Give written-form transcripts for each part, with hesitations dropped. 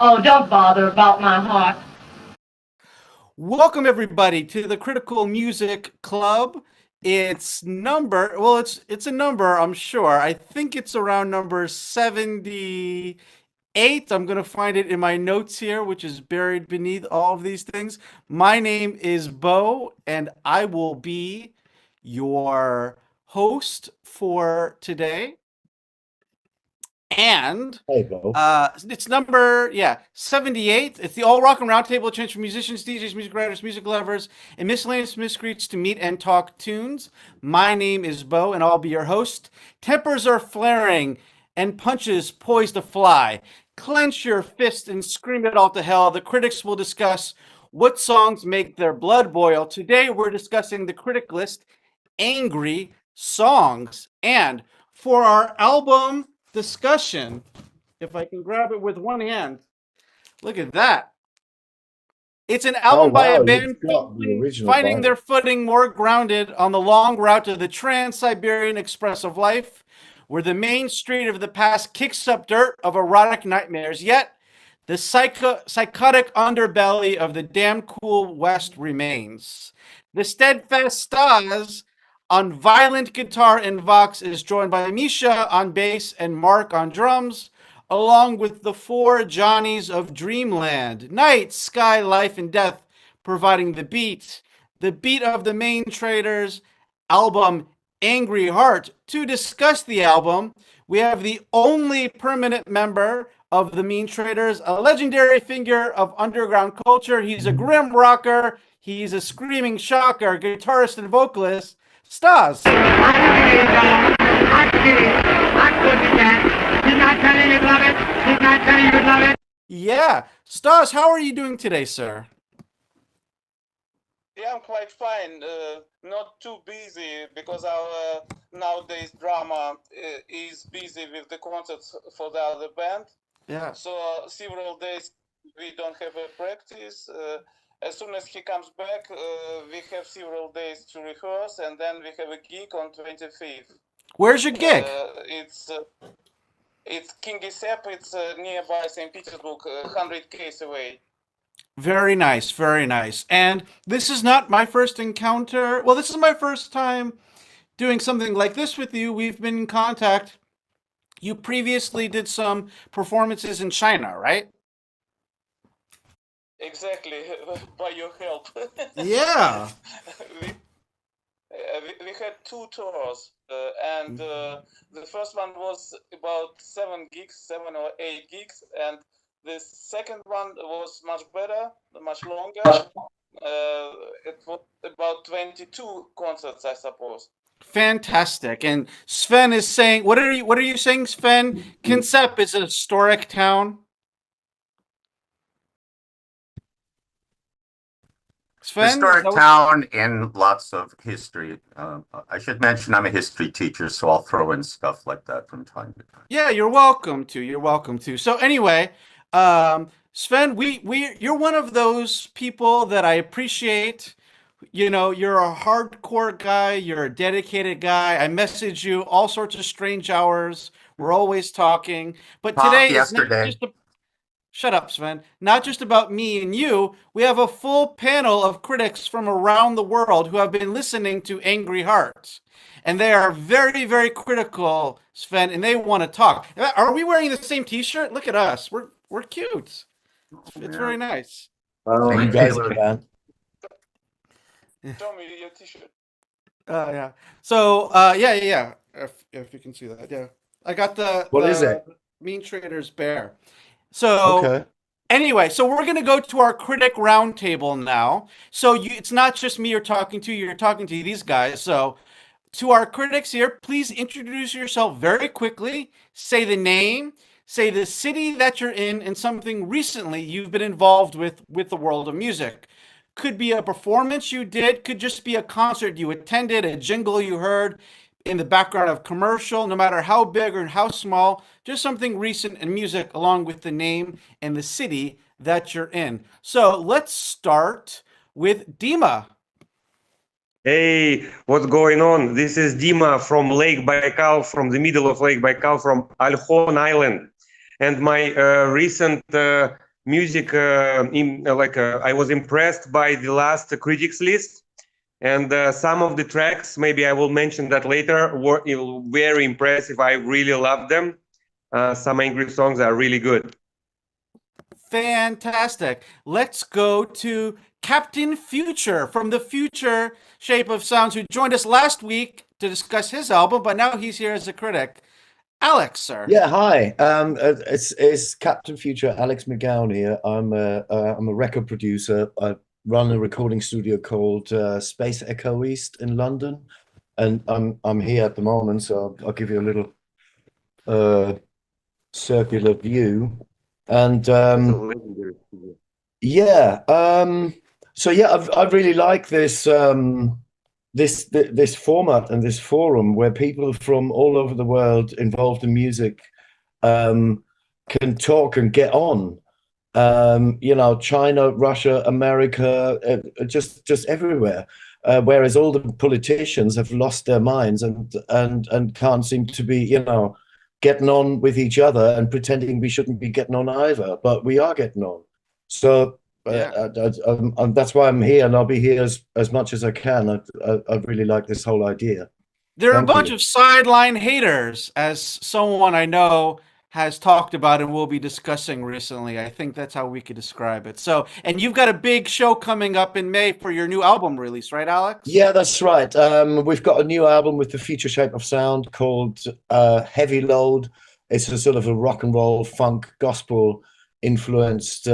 Oh, don't bother about my heart. Welcome everybody to the Critical Music Club. It's a number, I'm sure. I think it's around number 78. I'm going to find it in my notes here, which is buried beneath all of these things. My name is Bo, and I will be your host for today. And Hey, Bo. it's number 78. It's the All Rockin' Roundtable, change for musicians, DJs, music writers, music lovers, and miscellaneous miscreants to meet and talk tunes. My name is Bo, and I'll be your host. Tempers are flaring, and punches poised to fly. Clench your fist and scream it all to hell. The critics will discuss what songs make their blood boil. Today, we're discussing the critic list, angry songs, and for our album discussion, if I can grab it with one hand, look at that. It's an album by a Wow, band you've got the original finding their vinyl. footing more grounded on the long route to the Trans-Siberian Express of life, where the main street of the past kicks up dirt of erotic nightmares, yet the psychotic underbelly of the damn cool West remains. The steadfast Stas on violent guitar and vox is joined by Misha on bass and Mark on drums, along with the four Johnnies of Dreamland. Night, Sky, Life, and Death providing the beat of the Meantraitors album Angry Heart. To discuss the album, we have the only permanent member of the Meantraitors, a legendary figure of underground culture. He's a grim rocker, he's a screaming shocker, guitarist and vocalist, Stas. I did it, dog. I did it. I couldn't that. Didn't I tell you you'd love it? Didn't I tell you you'd love it? Yeah. Stas, how are you doing today, sir? Yeah, I'm quite fine. Not too busy because our nowadays drama is busy with the concerts for the other band. Yeah. So several days we don't have a practice. As soon as he comes back, we have several days to rehearse, and then we have a gig on 25th. Where's your gig? It's Kingisepp. It's nearby St. Petersburg, 100 k's away. Very nice, very nice. And this is not my first encounter. Well, this is my first time doing something like this with you. We've been in contact. You previously did some performances in China, right? Exactly, by your help. Yeah. we, we had two tours, and the first one was about 7 or 8 gigs, and the second one was much better, much longer. It was about 22 concerts, I suppose. Fantastic. And Sven is saying, what are you saying, Sven? Kinsepp is a historic town. Sven? Historic town and lots of history. I should mention I'm a history teacher, so I'll throw in stuff like that from time to time. Yeah, you're welcome to. You're welcome to. So anyway, Sven, you're one of those people that I appreciate. You know, you're a hardcore guy, you're a dedicated guy. I message you all sorts of strange hours. We're always talking. But today is not yesterday. just shut up, Sven. Not just about me and you. We have a full panel of critics from around the world who have been listening to Angry Hearts. And they are very, very critical, Sven, and they want to talk. Are we wearing the same t-shirt? Look at us. We're cute. It's very nice. Oh, you guys are bad. Show me your t-shirt. Yeah. So, yeah. If you can see that, yeah. I got What is it? Meantraitors bear. So, Okay. anyway, so we're gonna go to our critic roundtable now. So it's not just me you're talking to these guys. So, to our critics here, please introduce yourself very quickly. Say the name, say the city that you're in, and something recently you've been involved with the world of music. Could be a performance you did, could just be a concert you attended, a jingle you heard in the background of commercial, no matter how big or how small, just something recent in music along with the name and the city that you're in. So let's start with Dima. Hey, what's going on? This is Dima from Lake Baikal, from the middle of Lake Baikal, from Alkhon Island. And my recent music. I was impressed by the last critics list, and some of the tracks, maybe I will mention that later, were very impressive. I really love them. Some angry songs are really good. Fantastic. Let's go to Captain Future from the Future Shape of Sounds, who joined us last week to discuss his album, but now he's here as a critic. Alex, sir. Yeah, hi. It's Captain Future, Alex McGowan here. I'm a record producer. I run a recording studio called Space Echo East in London, and I'm here at the moment. So I'll give you a little circular view. And yeah, so yeah, I really like this this format and this forum where people from all over the world involved in music can talk and get on. You know, China, Russia, America, just everywhere. Whereas all the politicians have lost their minds and can't seem to be, you know, getting on with each other and pretending we shouldn't be getting on either, but we are getting on. So that's why I'm here, and I'll be here as much as I can. I really like this whole idea. There are a bunch of sideline haters, as someone I know has talked about and will be discussing recently. I think that's how we could describe it. So, and you've got a big show coming up in May for your new album release, right, Alex? Yeah, that's right. We've got a new album with the Future Shape of Sound called Heavy Load. It's a sort of a rock and roll, funk, gospel influenced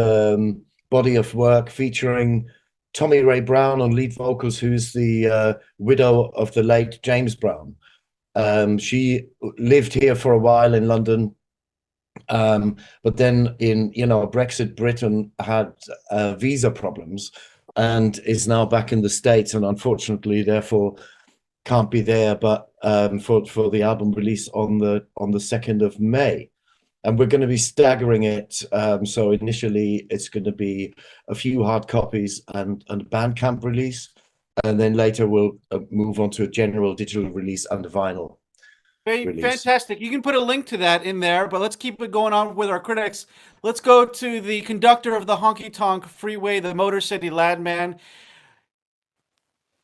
body of work featuring Tommy Ray Brown on lead vocals, who's the widow of the late James Brown. She lived here for a while in London. But then in, you know, Brexit, Britain had visa problems and is now back in the States, and unfortunately therefore can't be there, but for the album release on the 2nd of May. And we're going to be staggering it. So initially it's going to be a few hard copies and a Bandcamp release, and then later we'll move on to a general digital release and a vinyl. Fantastic. You can put a link to that in there, but let's keep it going on with our critics. Let's go to the conductor of the honky tonk freeway, the Motor City Ladman,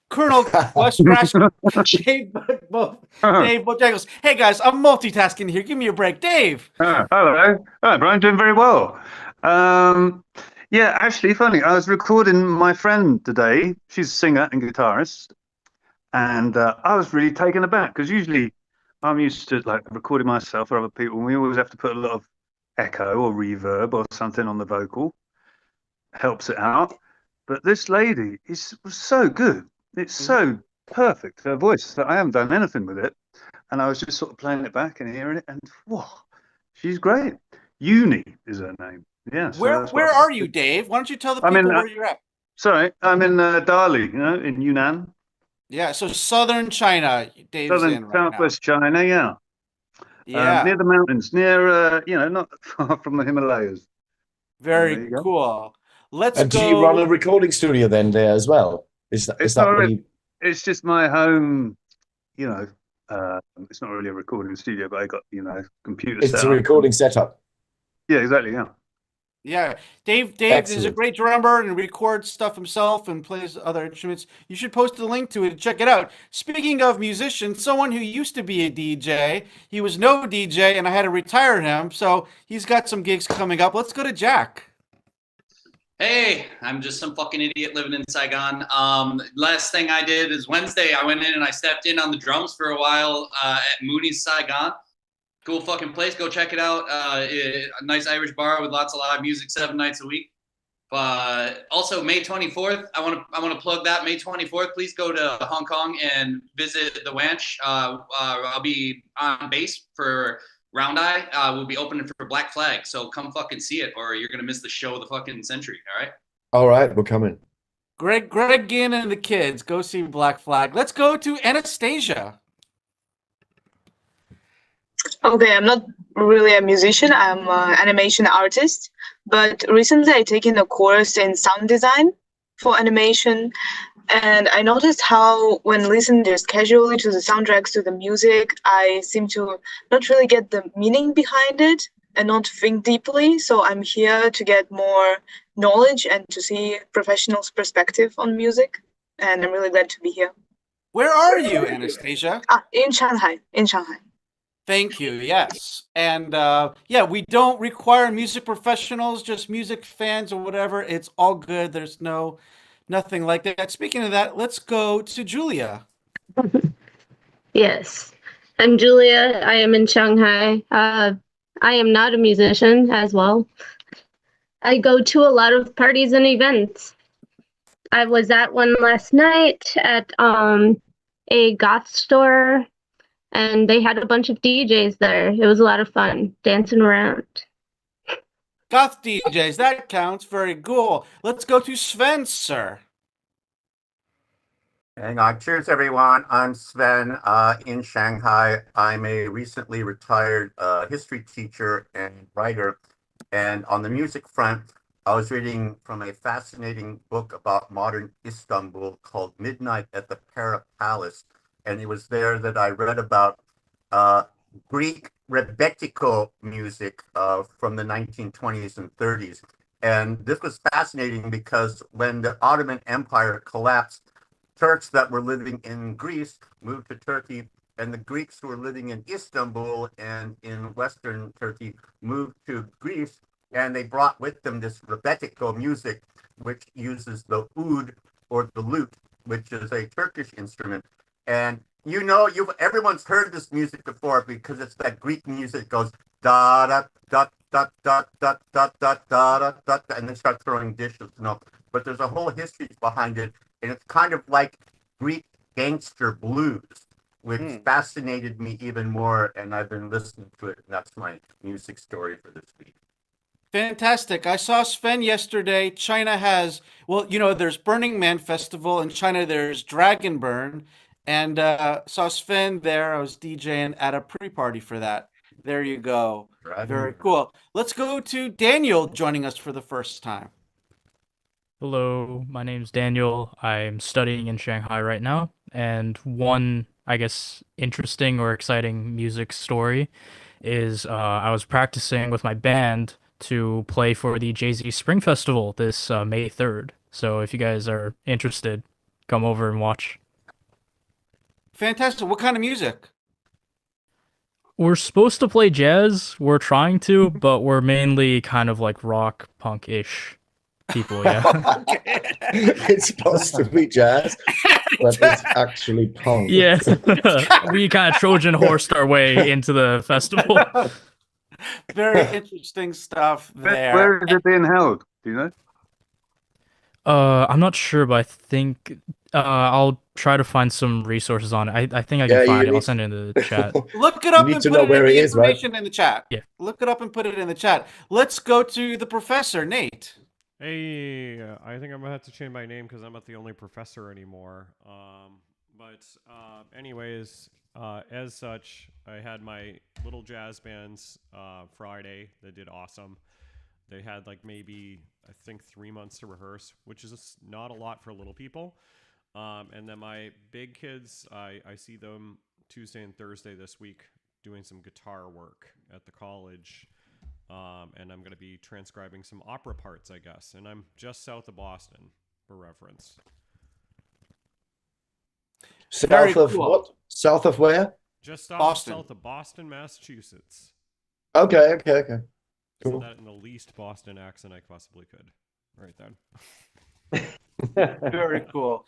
Colonel West Dave Bojangles. Hey guys, I'm multitasking here. Give me a break, Dave. Hello, Brian. Doing very well. Yeah, actually, funny. I was recording my friend today. She's a singer and guitarist, and I was really taken aback because usually I'm used to like recording myself or other people. We always have to put a lot of echo or reverb or something on the vocal. Helps it out. But this lady was so good. It's so perfect, her voice, that I haven't done anything with it. And I was just sort of playing it back and hearing it, and whoa, she's great. Uni is her name. Yeah. So where are you, Dave? Why don't you tell the people where you're at? Sorry, I'm in Dali, you know, in Yunnan. Yeah, so southern China, Dave's in right southwest China, yeah. Yeah. Near the mountains, near, you know, not far from the Himalayas. Very cool. Let's and go. do you run a recording studio then there as well? Is that really... It's just my home, you know, it's not really a recording studio, but I got, you know, computer It's set a recording setup. Yeah, exactly, yeah. Yeah, Dave is a great drummer and records stuff himself and plays other instruments. You should post a link to it. Check it out. Speaking of musicians, someone who used to be a DJ, he was no DJ and I had to retire him. So he's got some gigs coming up. Let's go to Jack. Hey, I'm just some fucking idiot living in Saigon. Last thing I did is Wednesday, I went in and I stepped in on the drums for a while at Moody's Saigon. Cool fucking place. Go check it out. A nice Irish bar with lots of live music 7 nights a week. But also May 24th, I want to plug that. May 24th, please go to Hong Kong and visit the Wanch. I'll be on bass for Round Eye. We'll be opening for Black Flag. So come fucking see it, or you're gonna miss the show of the fucking century. All right. All right, we're coming. Greg Ginn and the kids go see Black Flag. Let's go to Anastasia. Okay, I'm not really a musician. I'm an animation artist, but recently I taken a course in sound design for animation, and I noticed how when listening just casually to the soundtracks to the music, I seem to not really get the meaning behind it. and not think deeply. So I'm here to get more knowledge and to see professionals' perspective on music. And I'm really glad to be here. Where are you, Anastasia? In Shanghai. In Shanghai. Thank you. Yes. And yeah, we don't require music professionals, just music fans or whatever. It's all good. There's nothing like that. Speaking of that, let's go to Julia. Yes, I'm Julia. I am in Shanghai. I am not a musician as well. I go to a lot of parties and events. I was at one last night at a goth store, and they had a bunch of DJs there. It was a lot of fun dancing around. Goth DJs, that counts. Very cool. Let's go to Sven, sir. Hang on. Cheers, everyone. I'm Sven in Shanghai. I'm a recently retired history teacher and writer. And on the music front, I was reading from a fascinating book about modern Istanbul called Midnight at the Para Palace. And it was there that I read about Greek rebetiko music from the 1920s and 30s. And this was fascinating because when the Ottoman Empire collapsed, Turks that were living in Greece moved to Turkey, and the Greeks who were living in Istanbul and in Western Turkey moved to Greece, and they brought with them this rebetiko music, which uses the oud, or the lute, which is a Turkish instrument. And you know, everyone's heard this music before because it's that Greek music that goes da da da da da da da da da da, and then start throwing dishes. No, but there's a whole history behind it, and it's kind of like Greek gangster blues, which fascinated me even more, and I've been listening to it, and that's my music story for this week. Fantastic. I saw Sven yesterday. China has, well, you know, there's Burning Man Festival. In China, there's Dragon Burn. And saw Sven there. I was DJing at a pre-party for that. There you go. Very cool. Let's go to Daniel joining us for the first time. Hello, my name's Daniel. I'm studying in Shanghai right now. And one, I guess, interesting or exciting music story is I was practicing with my band to play for the Jay-Z Spring Festival this May 3rd. So if you guys are interested, come over and watch. Fantastic. What kind of music? We're supposed to play jazz. We're trying to, but we're mainly kind of like rock, punk-ish people, yeah. It's supposed to be jazz, but it's actually punk. Yeah. We kind of Trojan horsed our way into the festival. Very interesting stuff there. Where is it being held? Do you know? I'm not sure, but I think I'll try to find some resources on it. I think I can find it. I'll send it in the chat. Look it up and put it in the information in the chat. Yeah. Look it up and put it in the chat. Let's go to the professor, Nate. Hey, I think I'm gonna have to change my name because I'm not the only professor anymore. Anyways, as such, I had my little jazz bands Friday that did awesome. They had like maybe, I think, 3 months to rehearse, which is not a lot for little people. And then my big kids, I see them Tuesday and Thursday this week doing some guitar work at the college. And I'm going to be transcribing some opera parts, I guess. And I'm just south of Boston, for reference. South of what? South of where? Just south of Boston, Massachusetts. Okay. Cool. So that in the least Boston accent I possibly could. Right then. Very cool.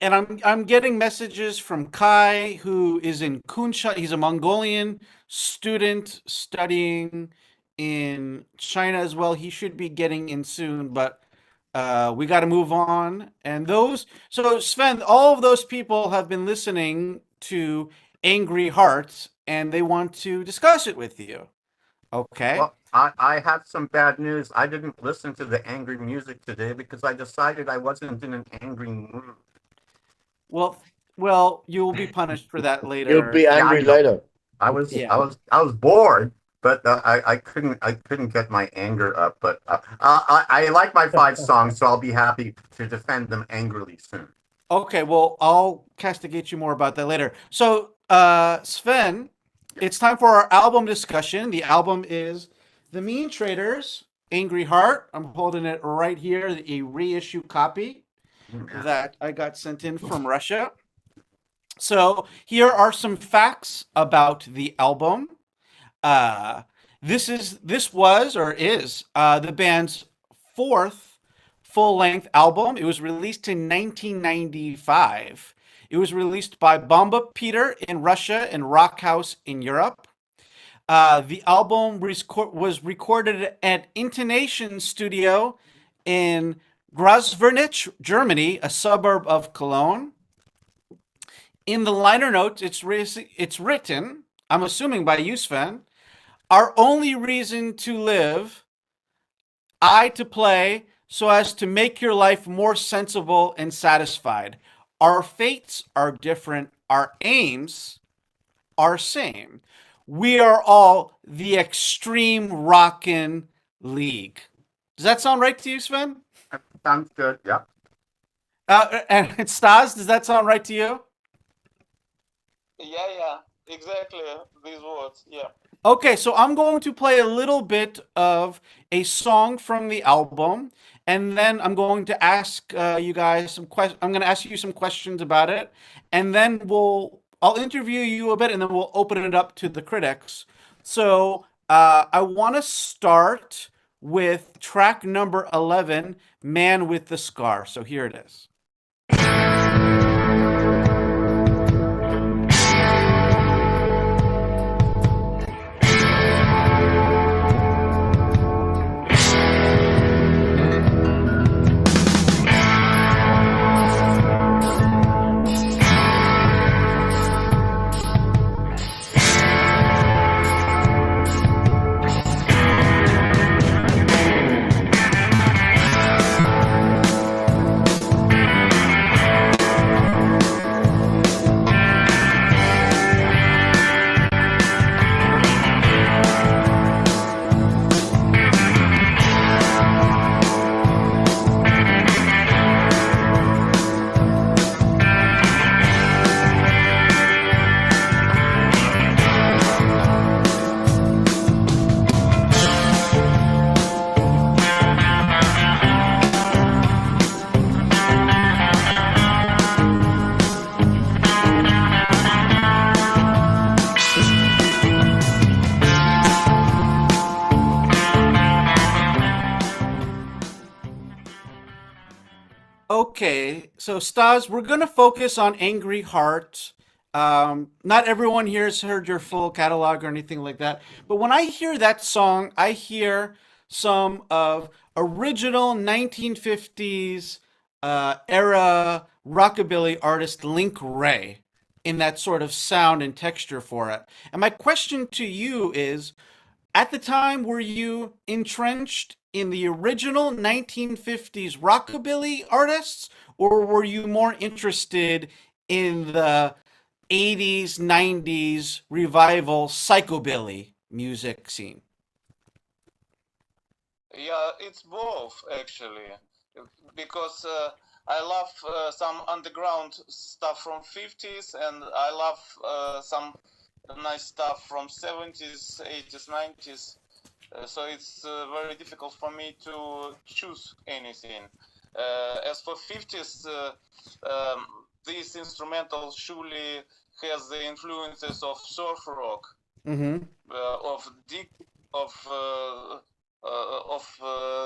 And I'm getting messages from Kai, who is in Kunshan. He's a Mongolian student studying in China as well. He should be getting in soon, but we got to move on. And so Sven, all of those people have been listening to Angry Hearts, and they want to discuss it with you. Okay. Well, I have some bad news. I didn't listen to the angry music today because I decided I wasn't in an angry mood. Well, you will be punished for that later. You'll be angry later. I was bored, but I couldn't get my anger up. But I like my 5 songs, so I'll be happy to defend them angrily soon. Okay, well, I'll castigate you more about that later. So, Sven, it's time for our album discussion. The album is The Meantraitors, Angry Heart. I'm holding it right here, a reissue copy that I got sent in from Russia. So here are some facts about the album. This was or is the band's fourth full-length album. It was released in 1995. It was released by Bomba Peter in Russia and Rock House in Europe. The album was recorded at Intonation Studio in Grasvernich, Germany, a suburb of Cologne. In the liner notes, it's written, I'm assuming by you, Sven, our only reason to live, I to play, so as to make your life more sensible and satisfied. Our fates are different, our aims are same. We are all the Extreme Rockin' League. Does that sound right to you, Sven? Sounds good. Yeah. And Stas, does that sound right to you? Yeah, exactly these words. Yeah. Okay, so I'm going to play a little bit of a song from the album, and then I'm going to ask you guys some questions. I'm going to ask you some questions about it, and then I'll interview you a bit, and then we'll open it up to the critics. So I want to start with track number 11, Man with the Scar. So here it is. Okay, so Stas, we're going to focus on Angry Heart. Not everyone here has heard your full catalog or anything like that, but when I hear that song, I hear some of original 1950s era rockabilly artist Link Wray in that sort of sound and texture for it. And my question to you is, at the time, were you entrenched in the original 1950s rockabilly artists, or were you more interested in the 80s, 90s revival psychobilly music scene? Yeah, it's both actually, because I love some underground stuff from 50s, and I love some nice stuff from 70s, 80s, 90s. So it's very difficult for me to choose anything. As for 50s, this instrumental surely has the influences of surf rock, of Dick, of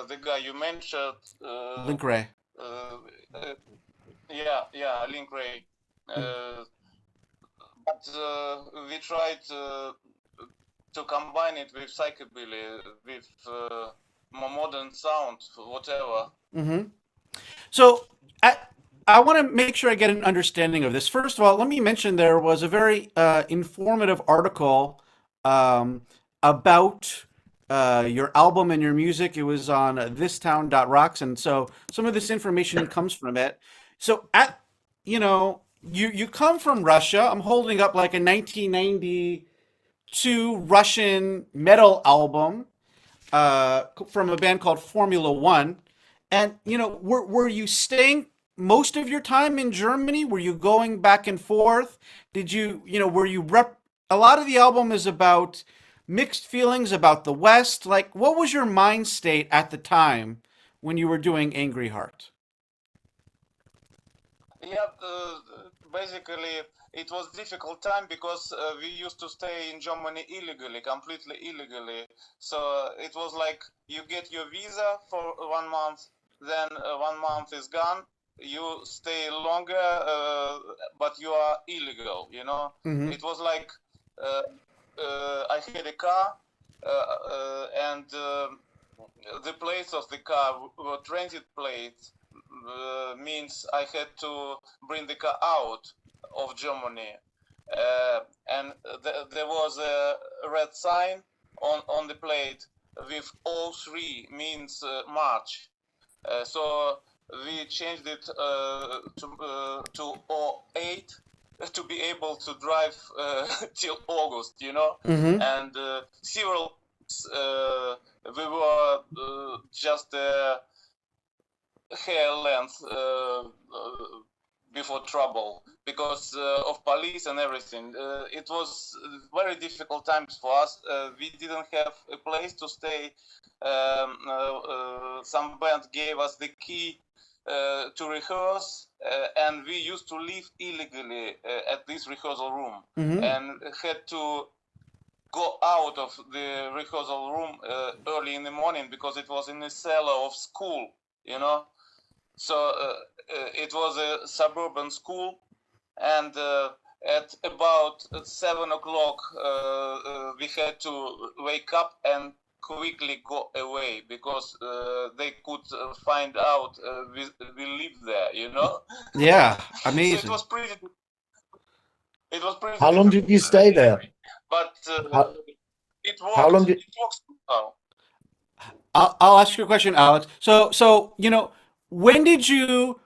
the guy you mentioned, Link Wray. Yeah, Link Wray. But we tried to combine it with psychobilly, with more modern sound, whatever. So I want to make sure I get an understanding of this. First of all, let me mention there was a very informative article about your album and your music. It was on thistown.rocks, and so some of this information comes from it. So you come from Russia. I'm holding up like a 1992 Russian metal album from a band called Formula One. And, were you staying most of your time in Germany? Were you going back and forth? Did you, a lot of the album is about mixed feelings about the West? Like, what was your mind state at the time when you were doing Angry Heart? Yeah, basically it was difficult time because we used to stay in Germany illegally, completely illegally. So it was like you get your visa for 1 month, then 1 month is gone. You stay longer, but you are illegal. You know, it was like I had a car, and the plates of the car were transit plates. Means I had to bring the car out of Germany, and there was a red sign on the plate with 03 means March. So we changed it to 08 to be able to drive till August, you know. And several we were just hair length before trouble because of police and everything. It was very difficult times for us. We didn't have a place to stay. Some band gave us the key to rehearse, and we used to live illegally at this rehearsal room and had to go out of the rehearsal room early in the morning because it was in the cellar of school, you know. So it was a suburban school, and at about 7 o'clock we had to wake up and quickly go away because they could find out we live there, you know. Yeah, amazing. So it was pretty. How long did you stay there? But it worked. How long did? It works now. I'll ask you a question, Alex. So you know, why did you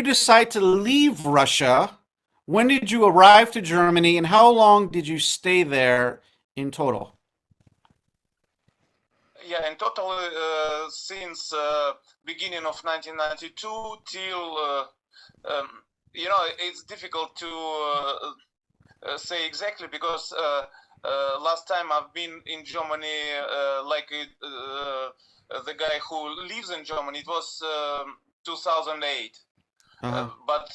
decide to leave Russia? When did you arrive to Germany, and how long did you stay there in total? Yeah, in total, since beginning of 1992 till, you know, it's difficult to say exactly because last time I've been in Germany, like the guy who lives in Germany, it was 2008. But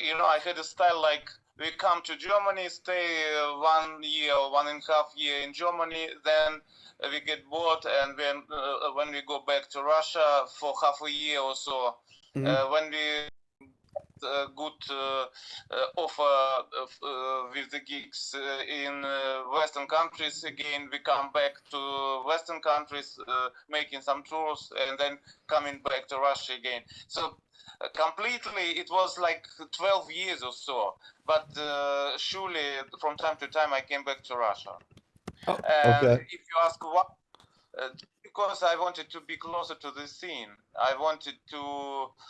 you know, I had a style like we come to Germany, stay 1 year or 1.5 years in Germany, then we get bored, and then when we go back to Russia for half a year or so, when we good offer with the gigs in Western countries, again we come back to Western countries, making some tours, and then coming back to Russia again. So completely it was like 12 years or so, but surely from time to time I came back to Russia. And if you ask what, because I wanted to be closer to the scene, I wanted to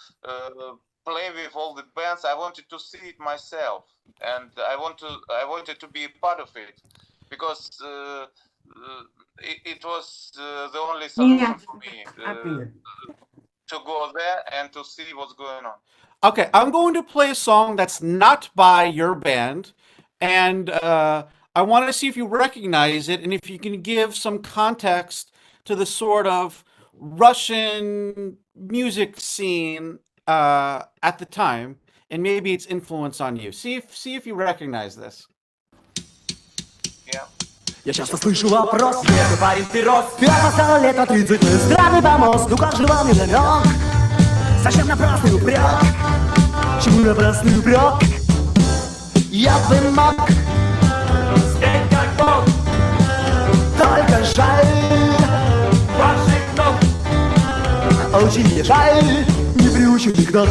play with all the bands, I wanted to see it myself, and I wanted to be a part of it, because it was the only solution for me to go there and to see what's going on. Okay, I'm going to play a song that's not by your band, and I want to see if you recognize it and if you can give some context to the sort of Russian music scene at the time, and maybe its influence on you. See if you recognize this. Yeah. Я часто слышу вопрос, где ты, парень, ты рос? Ты опоздал лето 30, странный помост, ну как же вам не намек? Зачем напрасный упрек? Чему напрасный упрек? Я бы мог спеть как Бог, только жаль ваших ног. Очень жаль неприученных ног.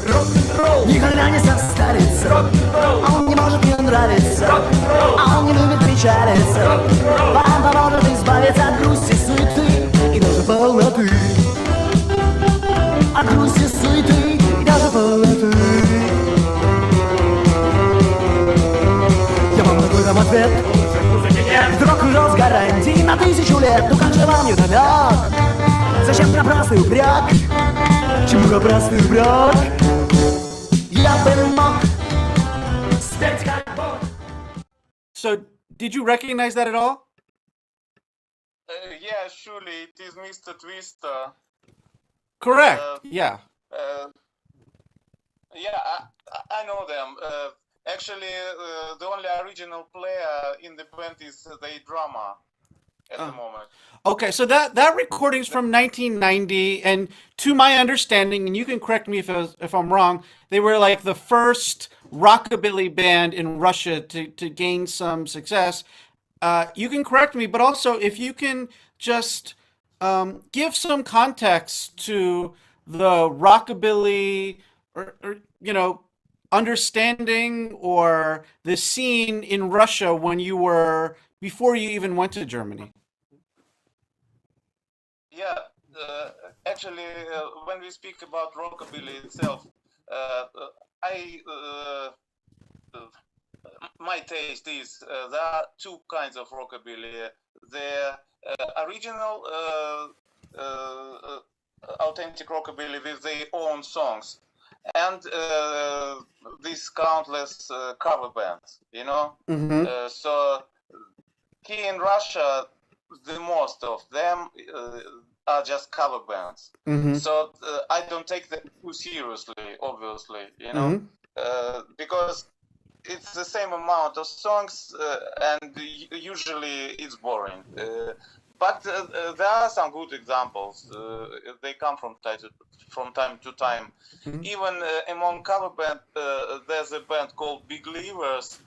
Рок-н-ролл никогда не состарится, а он не может мне нравиться, а он не любит печалиться. Вам поможет избавиться от грусти, суеты и даже полноты. От грусти, суеты и даже полноты. Я вам такой дам ответ. Рок-н-ролл с гарантией на 1000 лет. Ну как же вам не намек? Зачем напрасный упрек? Чему напрасный упрек? Я бы мог So did you recognize that at all? Yeah, surely it is Mr. Twister. Correct. Yeah. Yeah, I know them. Actually, the only original player in the band is the drummer at the moment. Okay, so that recording's from 1990, and to my understanding, and you can correct me if I'm wrong, they were like the first rockabilly band in Russia to gain some success. You can correct me, but also if you can just give some context to the rockabilly or understanding or the scene in Russia before you even went to Germany. Yeah, actually, when we speak about rockabilly itself, my taste is there are two kinds of rockabilly. The original authentic rockabilly with their own songs, and these countless cover bands, so here in Russia, the most of them are just cover bands. So I don't take them too seriously, obviously, because it's the same amount of songs, and usually it's boring. But there are some good examples. They come from time to time. Even among cover band, there's a band called Big Levers,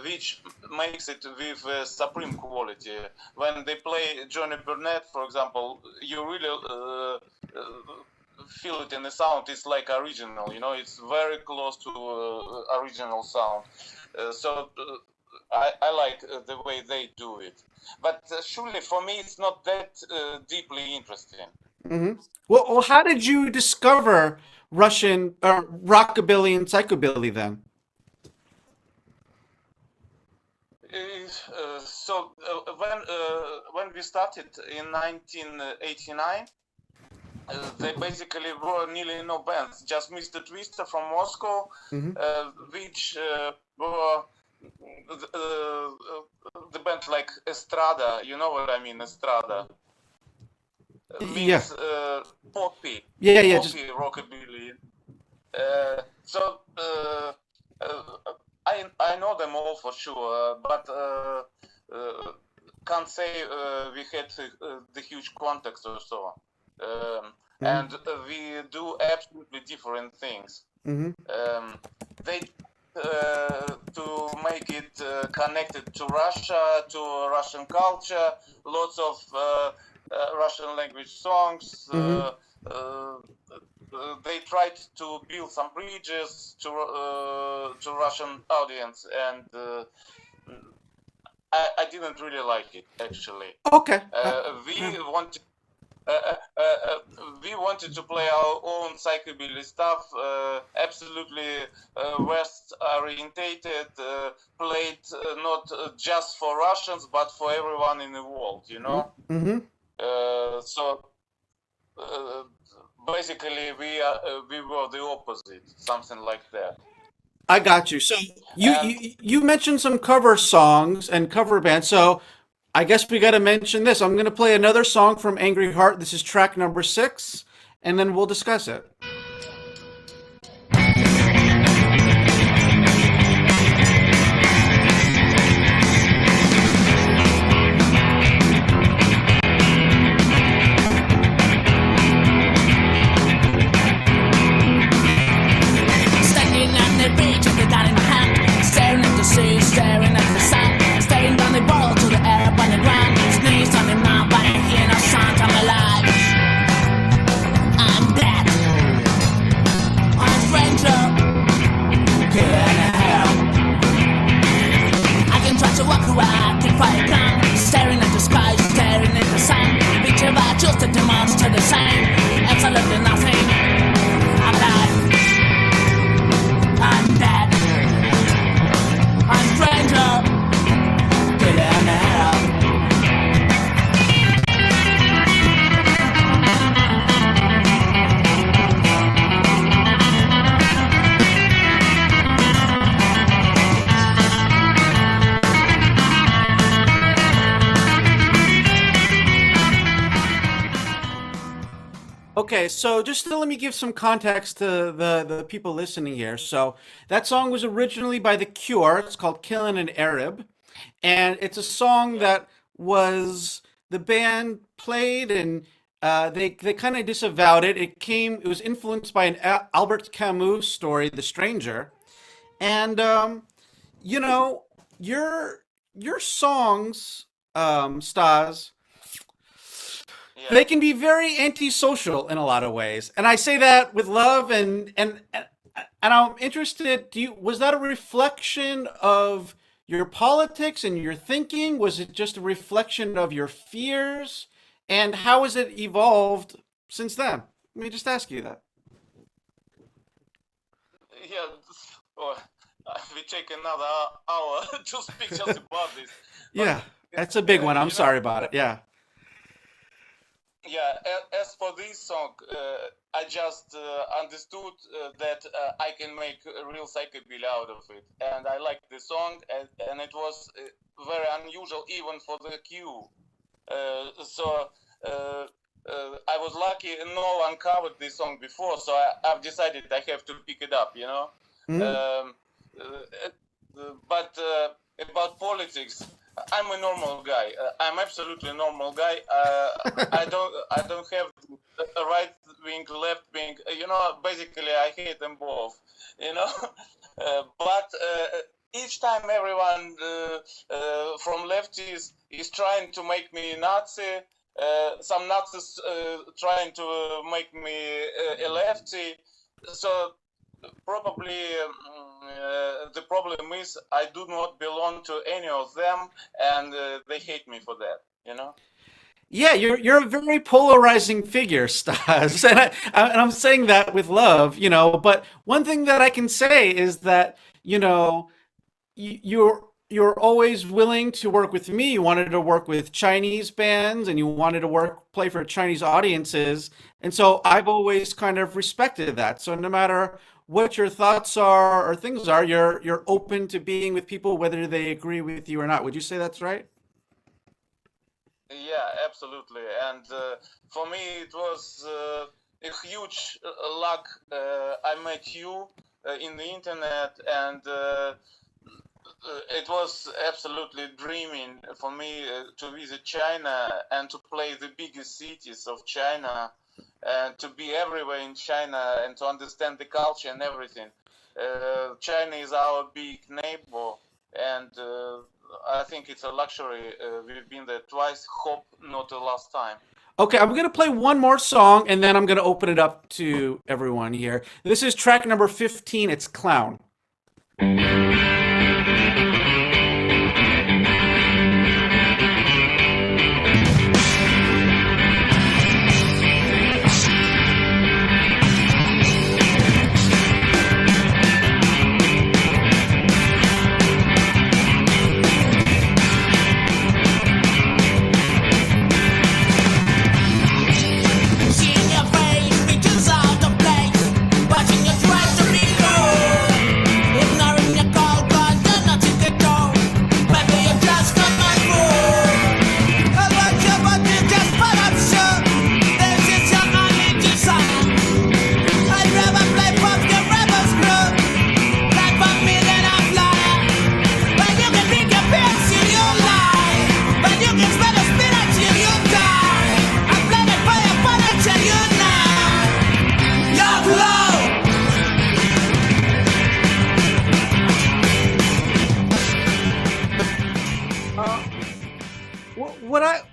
which makes it with supreme quality. When they play Johnny Burnett, for example, you really feel it in the sound. It's like original, it's very close to original sound. So I like the way they do it. But surely for me, it's not that deeply interesting. Well, how did you discover Russian rockabilly and psychobilly then? So when we started in 1989, there basically were nearly no bands, just Mr. Twister from Moscow, which were the band like Estrada, you know what I mean, Estrada. Means poppy. Poppy rockabilly. So I know them all for sure, but can't say we had the huge context or so. And we do absolutely different things. They to make it connected to Russia, to Russian culture, lots of Russian language songs. They tried to build some bridges to Russian audience, and I didn't really like it actually. Okay. We wanted to play our own psychobilly stuff, absolutely West orientated, played not just for Russians but for everyone in the world, So basically we were the opposite, something like that. I got you. So you mentioned some cover songs and cover bands. So I guess we got to mention this. I'm going to play another song from Angry Heart. This is track number 6, and then we'll discuss it. Standing on the beach with the gun in my hand, staring at the sea, staring at the sun, staring down the ball to the air up on the ground, sneeze on the mouth, but I hear no sound, I'm alive. I'm back. Okay, so just to let me give some context to the people listening here. So that song was originally by The Cure. It's called "Killin' an Arab," and it's a song that was the band played and they kind of disavowed it. It was influenced by an Albert Camus story, The Stranger, and you know your songs, Stas, they can be very antisocial in a lot of ways, and I say that with love. And I'm interested. Was that a reflection of your politics and your thinking? Was it just a reflection of your fears? And how has it evolved since then? Let me just ask you that. Yeah, oh, we take another hour to speak just about this. Yeah, that's a big one. I'm sorry about it. Yeah. Yeah, as for this song, I just understood that I can make a real psychobilly out of it, and I liked the song, and it was very unusual even for the Q. So I was lucky no one covered this song before, so I've decided I have to pick it up, you know. But about politics, I'm a normal guy. I'm absolutely a normal guy. I don't have a right wing, left wing. You know, basically I hate them both. You know, but each time everyone from lefties is trying to make me Nazi. Some Nazis trying to make me a lefty. So probably the problem is I do not belong to any of them, and they hate me for that. You know. Yeah, you're a very polarizing figure, Stas, and I'm saying that with love, you know. But one thing that I can say is that you know you're always willing to work with me. You wanted to work with Chinese bands, and you wanted to play for Chinese audiences, and so I've always kind of respected that. So no matter what your thoughts are or things are, you're open to being with people whether they agree with you or not. Would you say that's right? Yeah, absolutely. And for me, it was a huge luck. I met you in the internet, and it was absolutely dreaming for me to visit China and to play the biggest cities of China and to be everywhere in China and to understand the culture and everything. China is our big neighbor, and I think it's a luxury. We've been there twice. Hope not the last time. Okay, I'm going to play one more song and then I'm going to open it up to everyone here. This is track number 15. It's Clown.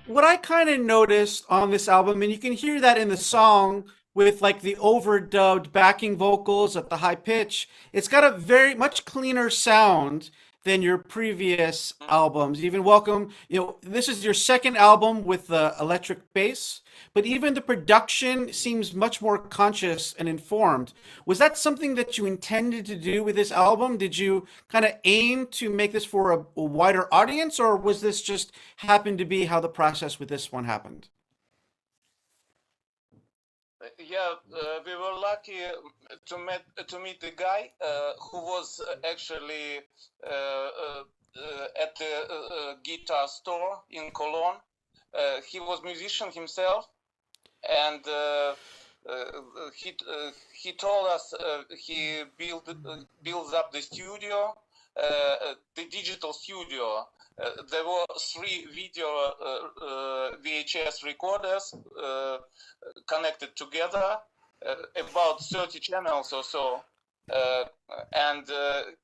What I kind of noticed on this album, and you can hear that in the song with like the overdubbed backing vocals at the high pitch, it's got a very much cleaner sound than your previous albums. Even Welcome, you know, this is your second album with the electric bass, but even the production seems much more conscious and informed. Was that something that you intended to do with this album? Did you kind of aim to make this for a wider audience, or was this just happened to be how the process with this one happened? Yeah, we were lucky to meet the guy who was actually at the guitar store in Cologne. He was musician himself, and he told us he builds up the studio, the digital studio. There were 3 video VHS recorders connected together, about 30 channels or so, and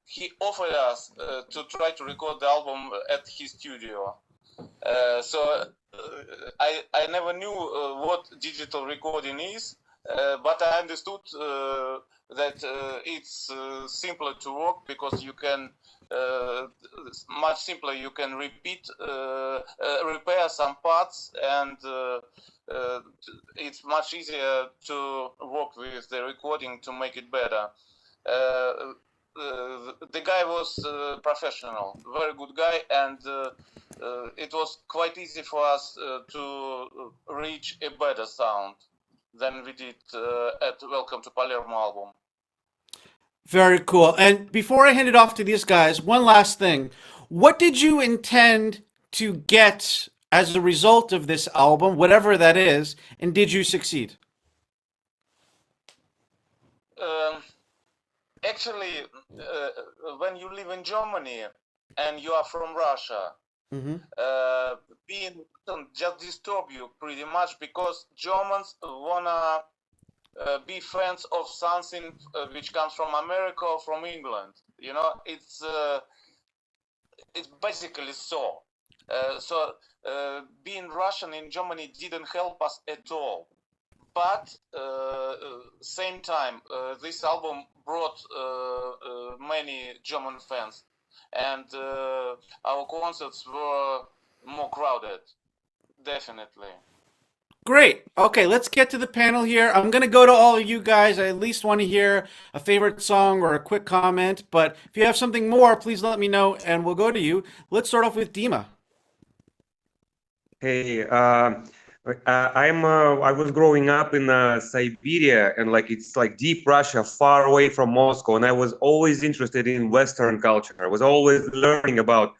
he offered us to try to record the album at his studio. So I never knew what digital recording is, but I understood that it's simpler to work because you can much simpler. You can repair some parts, and it's much easier to work with the recording to make it better. The guy was professional, very good guy, and it was quite easy for us to reach a better sound than we did at Welcome to Palermo album. Very cool. And before I hand it off to these guys, one last thing. What did you intend to get as a result of this album, whatever that is, and did you succeed? Actually, when you live in Germany and you are from Russia, being just disturb you pretty much because Germans wanna be fans of something which comes from America or from England. You know, it's basically so. So being Russian in Germany didn't help us at all. But same time, this album brought many German fans, and our concerts were more crowded, definitely. Great. Okay, let's get to the panel here. I'm going to go to all of you guys. I at least want to hear a favorite song or a quick comment, but if you have something more, please let me know and we'll go to you. Let's start off with Dima. Hey, I was growing up in Siberia, and like it's like deep Russia, far away from Moscow, and I was always interested in Western culture. I was always learning about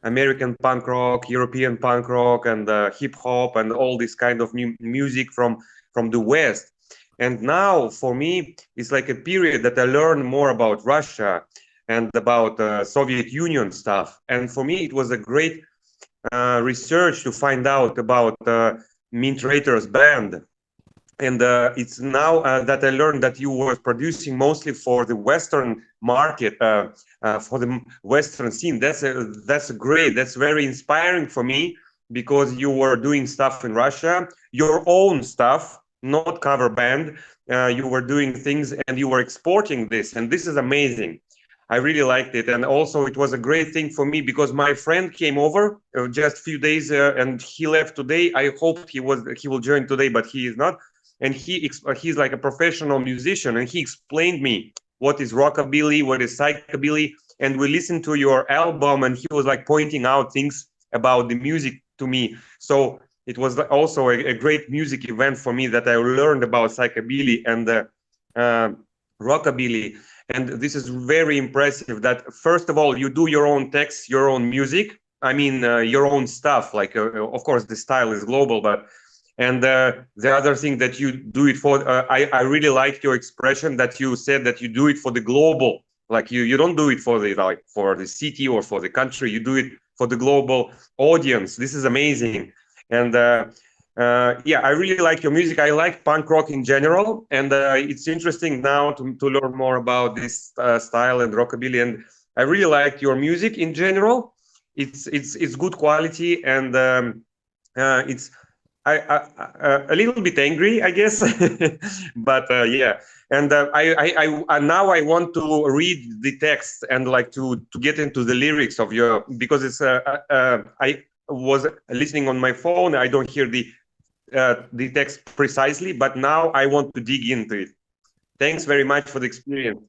American punk rock, European punk rock, and hip hop, and all this kind of music from the West. And now, for me, it's like a period that I learned more about Russia and about Soviet Union stuff. And for me, it was a great research to find out about Meantraitors band. And it's now that I learned that you were producing mostly for the Western market, for the Western scene. That's great. That's very inspiring for me because you were doing stuff in Russia, your own stuff, not cover band. You were doing things and you were exporting this, and this is amazing. I really liked it, and also it was a great thing for me because my friend came over just a few days and he left today. I hoped he will join today, but he is not. And he's like a professional musician, and he explained me what is rockabilly, what is psychobilly, and we listened to your album, and he was like pointing out things about the music to me. So it was also a great music event for me that I learned about psychobilly and rockabilly. And this is very impressive that, first of all, you do your own texts, your own music. I mean, your own stuff. Like, of course, the style is global, but and the other thing that you do it for, I really liked your expression that you said that you do it for the global. Like you don't do it for the city or for the country. You do it for the global audience. This is amazing. And yeah, I really like your music. I like punk rock in general, and it's interesting now to learn more about this style and rockabilly. And I really like your music in general. It's good quality, and it's a little bit angry, I guess, but yeah. And I now I want to read the text and like to get into the lyrics of your, because it's I was listening on my phone. I don't hear the text precisely, but now I want to dig into it. Thanks very much for the experience.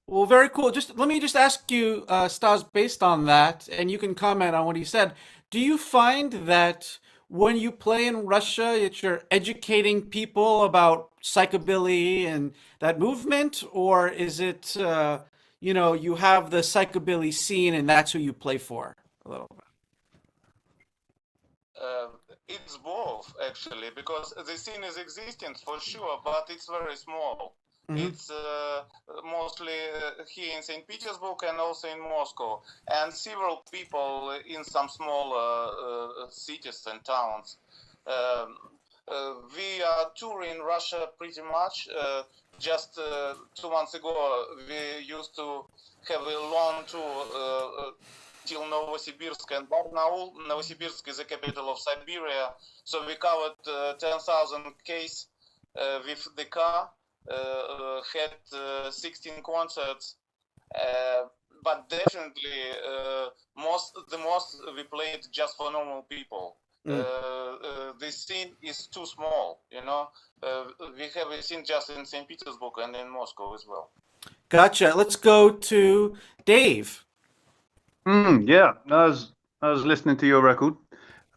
Well, very cool. Let me ask you, Stas, based on that, and you can comment on what he said. Do you find that when you play in Russia, that you're educating people about psychobilly and that movement, or is it, you know, you have the psychobilly scene and that's who you play for a little bit? It's both actually, because the scene is existing for sure, but it's very small. It's mostly here in St. Petersburg and also in Moscow, and several people in some smaller cities and towns. We are touring Russia pretty much. Just 2 months ago, we used to have a long tour till Novosibirsk and Barnaul. Novosibirsk is the capital of Siberia, so we covered 10,000 Ks with the car. Had 16 concerts, but definitely the most we played just for normal people. The scene is too small, you know. We have a scene just in St. Petersburg and in Moscow as well. Gotcha. Let's go to Dave. Yeah, I was listening to your record.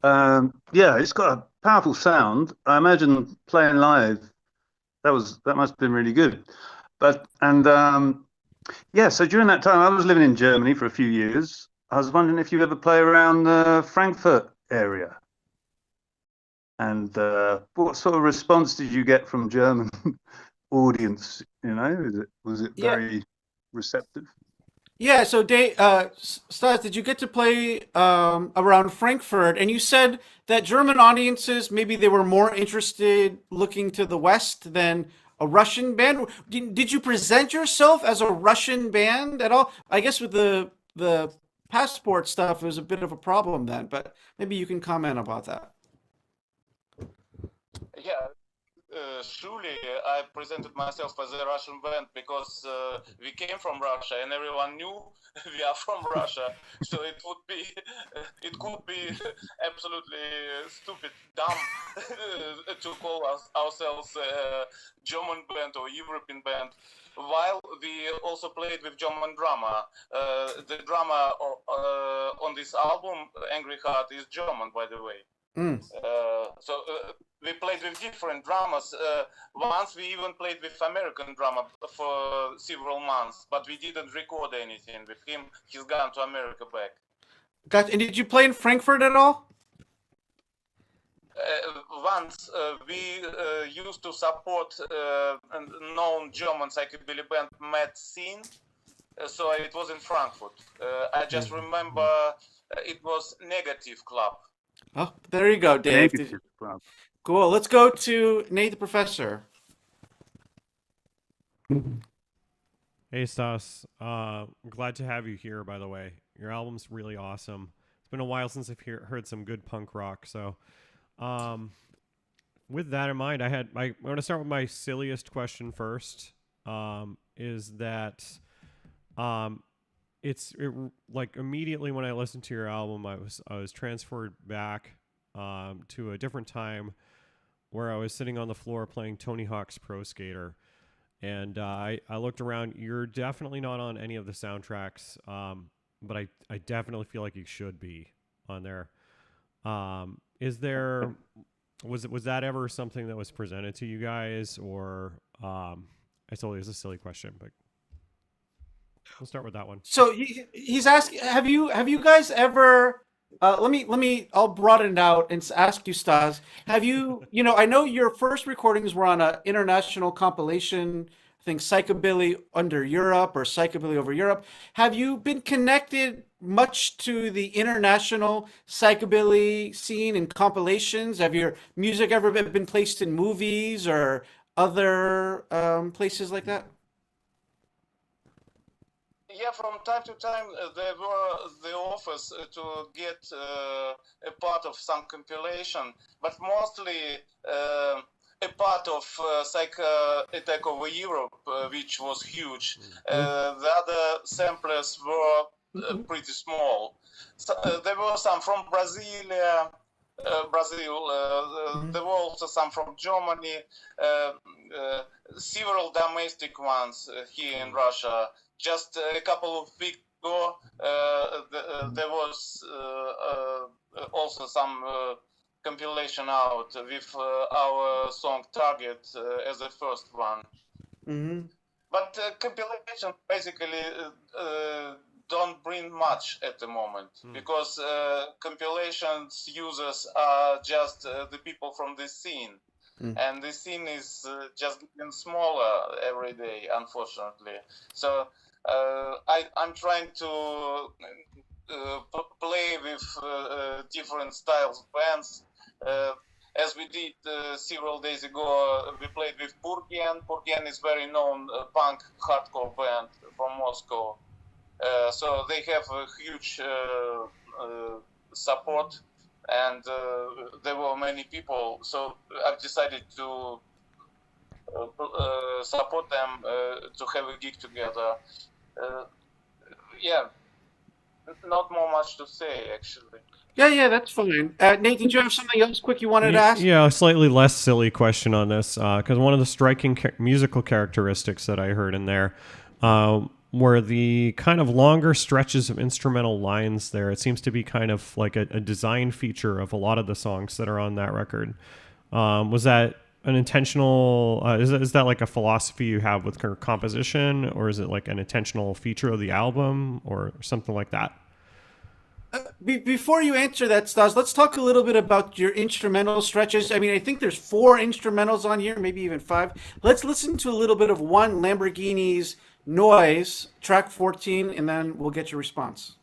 Yeah, it's got a powerful sound. I imagine playing live, that must have been really good. Yeah, so during that time, I was living in Germany for a few years. I was wondering if you ever play around the Frankfurt area, and what sort of response did you get from German audience? You know, was it very receptive? Yeah, so Dave, Stas, did you get to play around Frankfurt? And you said that German audiences, maybe they were more interested looking to the West than a Russian band. Did you present yourself as a Russian band at all? I guess with the passport stuff, it was a bit of a problem then, but maybe you can comment about that. Yeah. Surely I presented myself as a Russian band because we came from Russia and everyone knew we are from Russia. So it could be absolutely stupid, dumb to call ourselves a German band or European band. While we also played with German drama. The drama on this album, Angry Heart, is German, by the way. So we played with different drummers. Once we even played with American drummer for several months, but we didn't record anything with him. He's gone to America back. Gotcha. And did you play in Frankfurt at all? Once we used to support a known German psychobilly band, Mad Scene. So it was in Frankfurt. I just remember it was Negative Club. Oh, there you go, Dave. Cool. Let's go to Nate the Professor. Hey, Stas. Glad to have you here, by the way. Your album's really awesome. It's been a while since I've heard some good punk rock. So with that in mind, I want to start with my silliest question first. Is that like immediately when I listened to your album, I was transferred back to a different time where I was sitting on the floor playing Tony Hawk's Pro Skater, and I looked around. You're definitely not on any of the soundtracks, but I definitely feel like you should be on there. Was that ever something that was presented to you guys, or it's a silly question, but we'll start with that one. So he's asking, have you guys ever? I'll broaden it out and ask you, Stas. Have you? I know your first recordings were on an international compilation. I think Psychobilly Under Europe or Psychobilly Over Europe. Have you been connected much to the international psychobilly scene and compilations? Have your music ever been placed in movies or other places like that? Yeah, from time to time there were the offers to get a part of some compilation, but mostly a part of Psycho Attack Over Europe, which was huge. The other samplers were pretty small. So, there were some from Brazil. There were also some from Germany, several domestic ones here in Russia. Just a couple of weeks ago, there was also some compilation out with our song Target as the first one. But compilation basically don't bring much at the moment because compilations users are just the people from this scene. And the scene is just getting smaller every day, unfortunately. So I'm trying to play with different styles of bands. As we did several days ago, we played with Purgen. Purgen is very known punk hardcore band from Moscow. So they have a huge support, and there were many people. So I've decided to support them to have a gig together. Yeah, not more much to say actually. Yeah, that's fine. Nate, did you have something else quick you wanted to ask? Yeah, a slightly less silly question on this, because one of the striking musical characteristics that I heard in there were the kind of longer stretches of instrumental lines there. It seems to be kind of like a design feature of a lot of the songs that are on that record. Was that an intentional, is that like a philosophy you have with composition, or is it like an intentional feature of the album or something like that? Before you answer that, Stas, let's talk a little bit about your instrumental stretches. I mean, I think there's 4 instrumentals on here, maybe even 5. Let's listen to a little bit of one, Lamborghini's Noise, track 14, and then we'll get your response.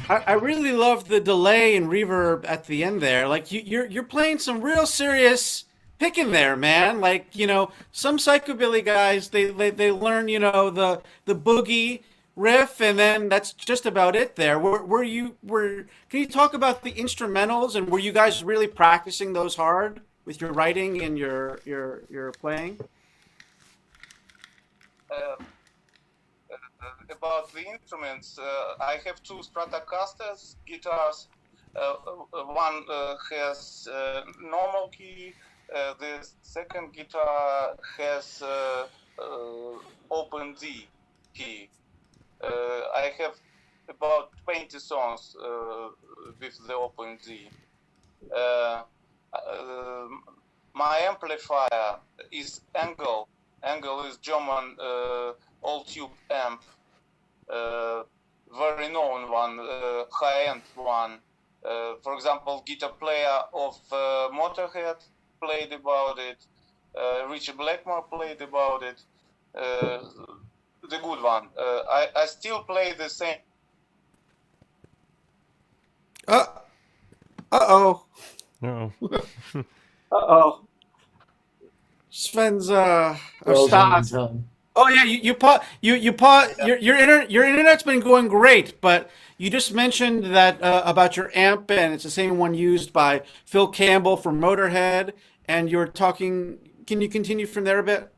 I really love the delay and reverb at the end there. Like you're playing some real serious picking there, man. Like, you know, some psychobilly guys they learn, you know, the boogie riff, and then that's just about it there. Can you talk about the instrumentals, and were you guys really practicing those hard with your writing and your playing? About the instruments, I have 2 Stratocasters guitars. One has normal key. The second guitar has open D key. I have about 20 songs with the open D. My amplifier is Angle. Angle is German all-tube amp. Very known one, high-end one. For example, guitar player of Motorhead played about it. Richie Blackmore played about it. The good one. I still play the same. Uh-oh. No. Uh-oh. Sven's Stas. Oh yeah, your internet's been going great, but you just mentioned that about your amp, and it's the same one used by Phil Campbell from Motorhead, and you're talking. Can you continue from there a bit?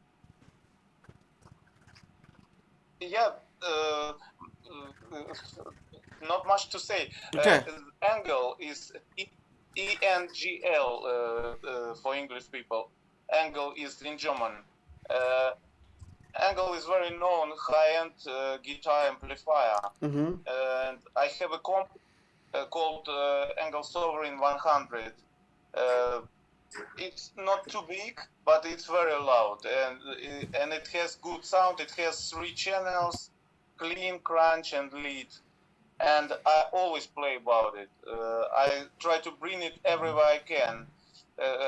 Yeah, not much to say. Okay. Angle is ENGL for English people. Angle is in German. Angle is very known high-end guitar amplifier. Mm-hmm. And I have a comp called Angle Sovereign 100. It's not too big, but it's very loud, and it has good sound. It has 3 channels, clean, crunch, and lead. And I always play about it. I try to bring it everywhere I can.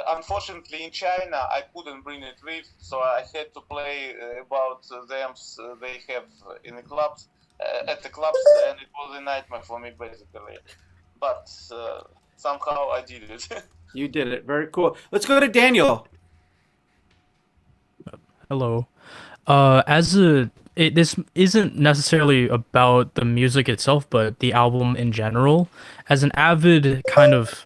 Unfortunately, in China, I couldn't bring it with, so I had to play about them they have in the clubs, at the clubs, and it was a nightmare for me, basically. But somehow I did it. You did it. Very cool. Let's go to Daniel. Hello. This isn't necessarily about the music itself, but the album in general. As an avid kind of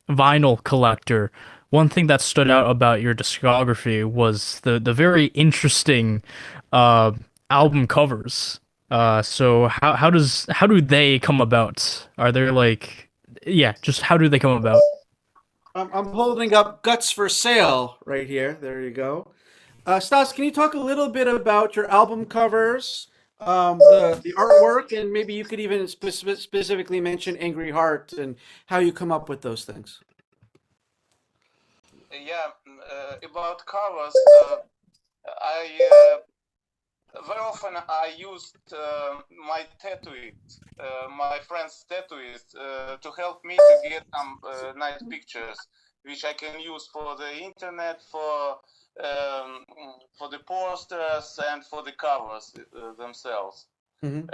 vinyl collector, one thing that stood out about your discography was the very interesting album covers. So how do they come about? Are there like, yeah, just how do they come about? I'm holding up Guts for Sale right here. There you go. Stas, can you talk a little bit about your album covers, the artwork, and maybe you could even specifically mention Angry Heart and how you come up with those things? Yeah, about covers, I very often I used my tattooist, my friend's tattooist, to help me to get some nice pictures, which I can use for the internet, for the posters, and for the covers themselves. The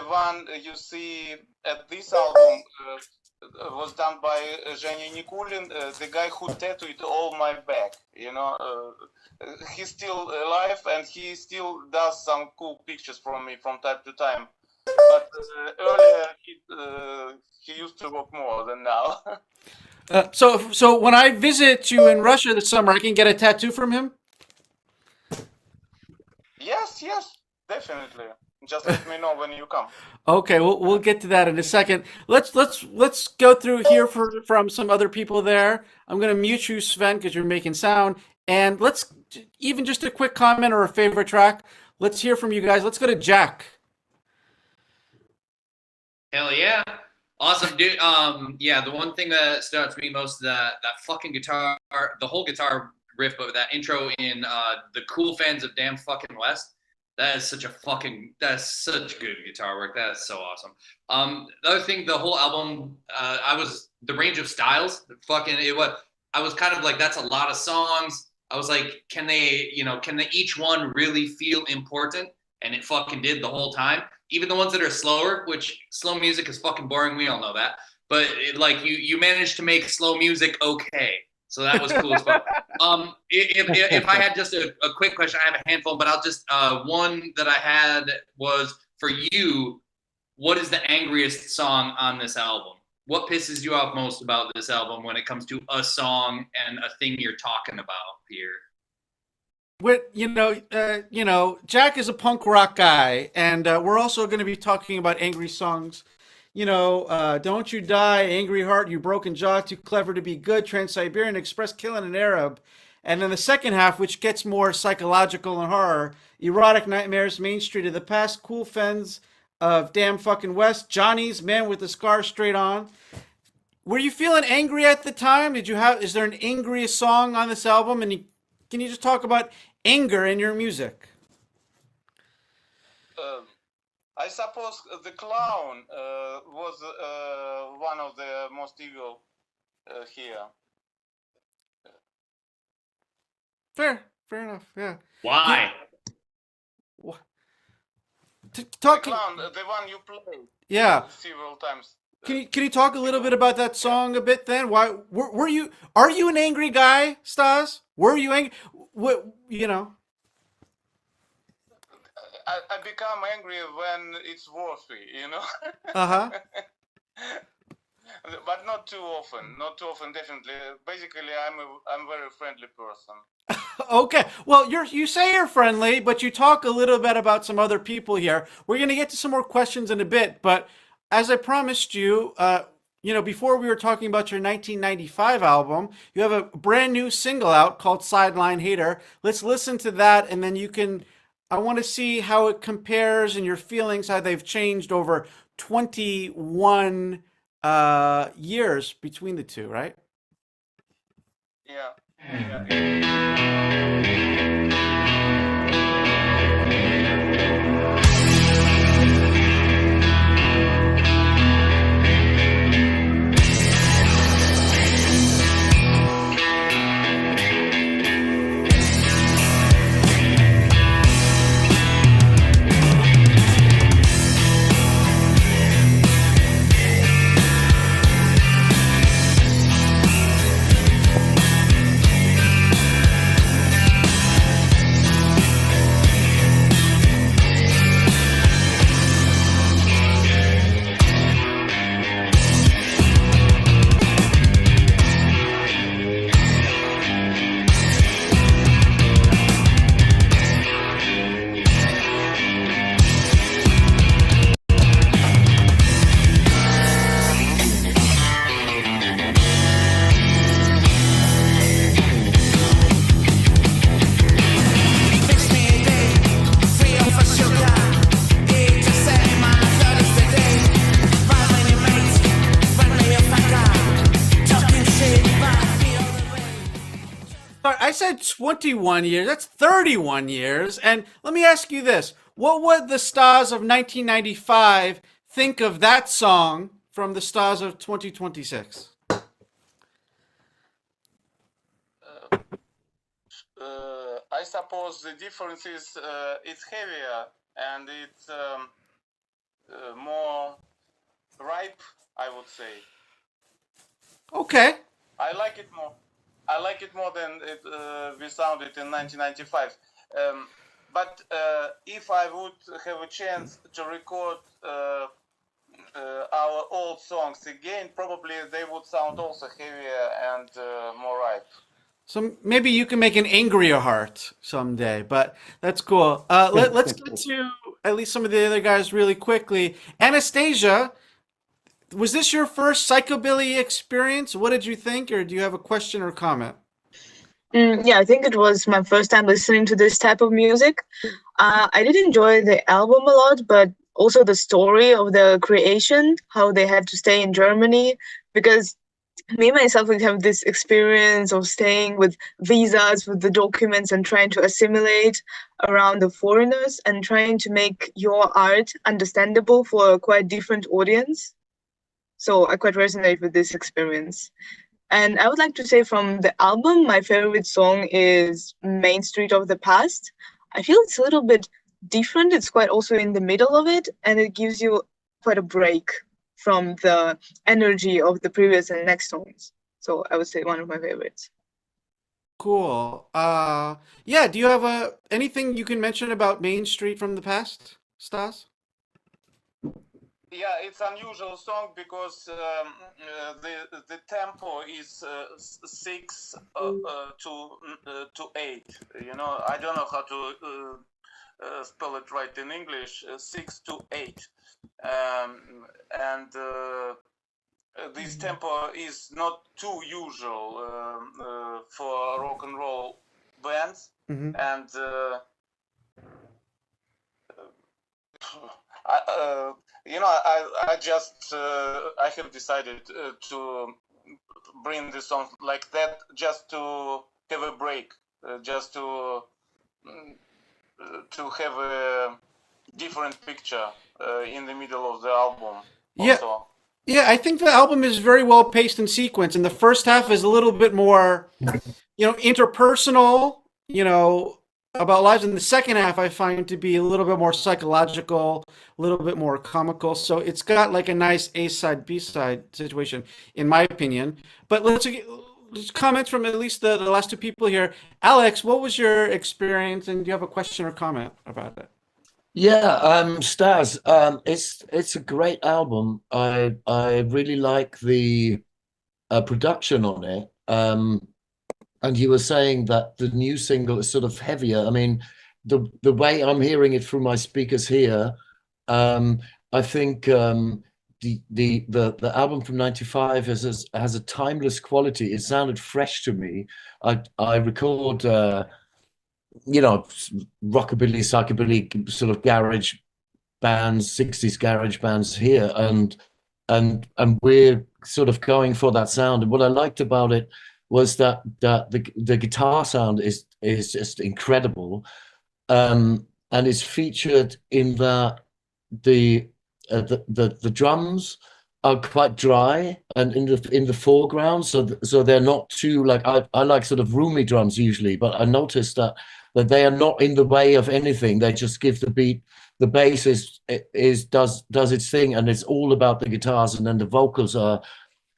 one you see at this album was done by Zhenya Nikulin, the guy who tattooed all my back. You know, he's still alive and he still does some cool pictures from me from time to time. But earlier he used to work more than now. So when I visit you in Russia this summer, I can get a tattoo from him? Yes, definitely. Just let me know when you come. Okay, we'll get to that in a second. Let's go through here from some other people there. I'm gonna mute you, Sven, because you're making sound. And let's even just a quick comment or a favorite track. Let's hear from you guys. Let's go to Jack. Hell yeah. Awesome, dude. Yeah, the one thing that stood out to me most is that fucking guitar, the whole guitar riff, but that intro in the Cool Fans of Damn Fucking West. That's such good guitar work. That is so awesome. The other thing, the whole album, the range of styles, I was kind of like, that's a lot of songs. I was like, can they each one really feel important? And it fucking did the whole time. Even the ones that are slower, which slow music is fucking boring. We all know that. But you managed to make slow music okay. So that was cool as fuck. If I had just a quick question, I have a handful, but I'll just, one that I had was for you, what is the angriest song on this album? What pisses you off most about this album when it comes to a song and a thing you're talking about here? Jack is a punk rock guy, and we're also going to be talking about angry songs. Don't You Die, Angry Heart, You Broken Jaw, Too Clever to Be Good, Trans-Siberian Express, Killing an Arab. And then the second half, which gets more psychological and horror, Erotic Nightmares, Main Street of the Past, Cool Fens of Damn Fucking West, Johnny's Man with the Scar Straight On. Were you feeling angry at the time? Is there an angriest song on this album? And can you just talk about anger in your music? I suppose The Clown was one of the most evil here. Fair enough. Yeah. Why? The Clown, the one you played. Yeah. Several times. Can you talk a little bit about that song a bit then? Why are you an angry guy, Stas? Were you angry? I become angry when it's worthy, Uh-huh. But not too often, definitely. Basically, I'm a very friendly person. Okay. Well, you say you're friendly, but you talk a little bit about some other people here. We're going to get to some more questions in a bit, but as I promised you, before we were talking about your 1995 album, you have a brand new single out called Sideline Hater. Let's listen to that, and then I want to see how it compares and your feelings, how they've changed over 21 years between the two, right? Yeah. I said 21 years. That's 31 years. And let me ask you this. What would the Stas of 1995 think of that song from the Stas of 2026? I suppose the difference is it's heavier and it's more ripe, I would say. Okay. I like it more. I like it more than we sounded in 1995. But if I would have a chance to record our old songs again, probably they would sound also heavier and more ripe. So maybe you can make an angrier heart someday, but that's cool. Let's get to at least some of the other guys really quickly. Anastasia, was this your first psychobilly experience? What did you think, or do you have a question or comment? Yeah, I think it was my first time listening to this type of music. I did enjoy the album a lot, but also the story of the creation, how they had to stay in Germany, because me myself would have this experience of staying with visas, with the documents, and trying to assimilate around the foreigners and trying to make your art understandable for a quite different audience. So I quite resonate with this experience. And I would like to say from the album, my favorite song is Main Street of the Past. I feel it's a little bit different. It's quite also in the middle of it, and it gives you quite a break from the energy of the previous and next songs. So I would say one of my favorites. Cool. Yeah, do you have anything you can mention about Main Street from the past, Stas? Yeah, it's unusual song because the tempo is 6 to 8. You know, I don't know how to spell it right in English. 6 to 8, and this tempo is not too usual for rock and roll bands, and I just I have decided to bring the song like that just to have a break, just to have a different picture in the middle of the album. Yeah. Also. Yeah, I think the album is very well paced and sequenced, and the first half is a little bit more, interpersonal, about lives, and the second half I find to be a little bit more psychological, a little bit more comical. So it's got like a nice A-side, B-side situation, in my opinion. But let's comments from at least the last two people here. Alex, what was your experience, and do you have a question or comment about it? Yeah, Stas, it's a great album. I really like the production on it. And you were saying that the new single is sort of heavier. I mean, the way I'm hearing it through my speakers here, I think the album from '95 has a timeless quality. It sounded fresh to me. I record rockabilly, psychobilly sort of garage bands, 60s garage bands here, and and we're sort of going for that sound. And what I liked about it was that the guitar sound is just incredible, and it's featured in that the drums are quite dry and in the foreground, so they're not too like I like sort of roomy drums usually, but I noticed that they are not in the way of anything. They just give the beat. The bass does its thing, and it's all about the guitars, and then the vocals are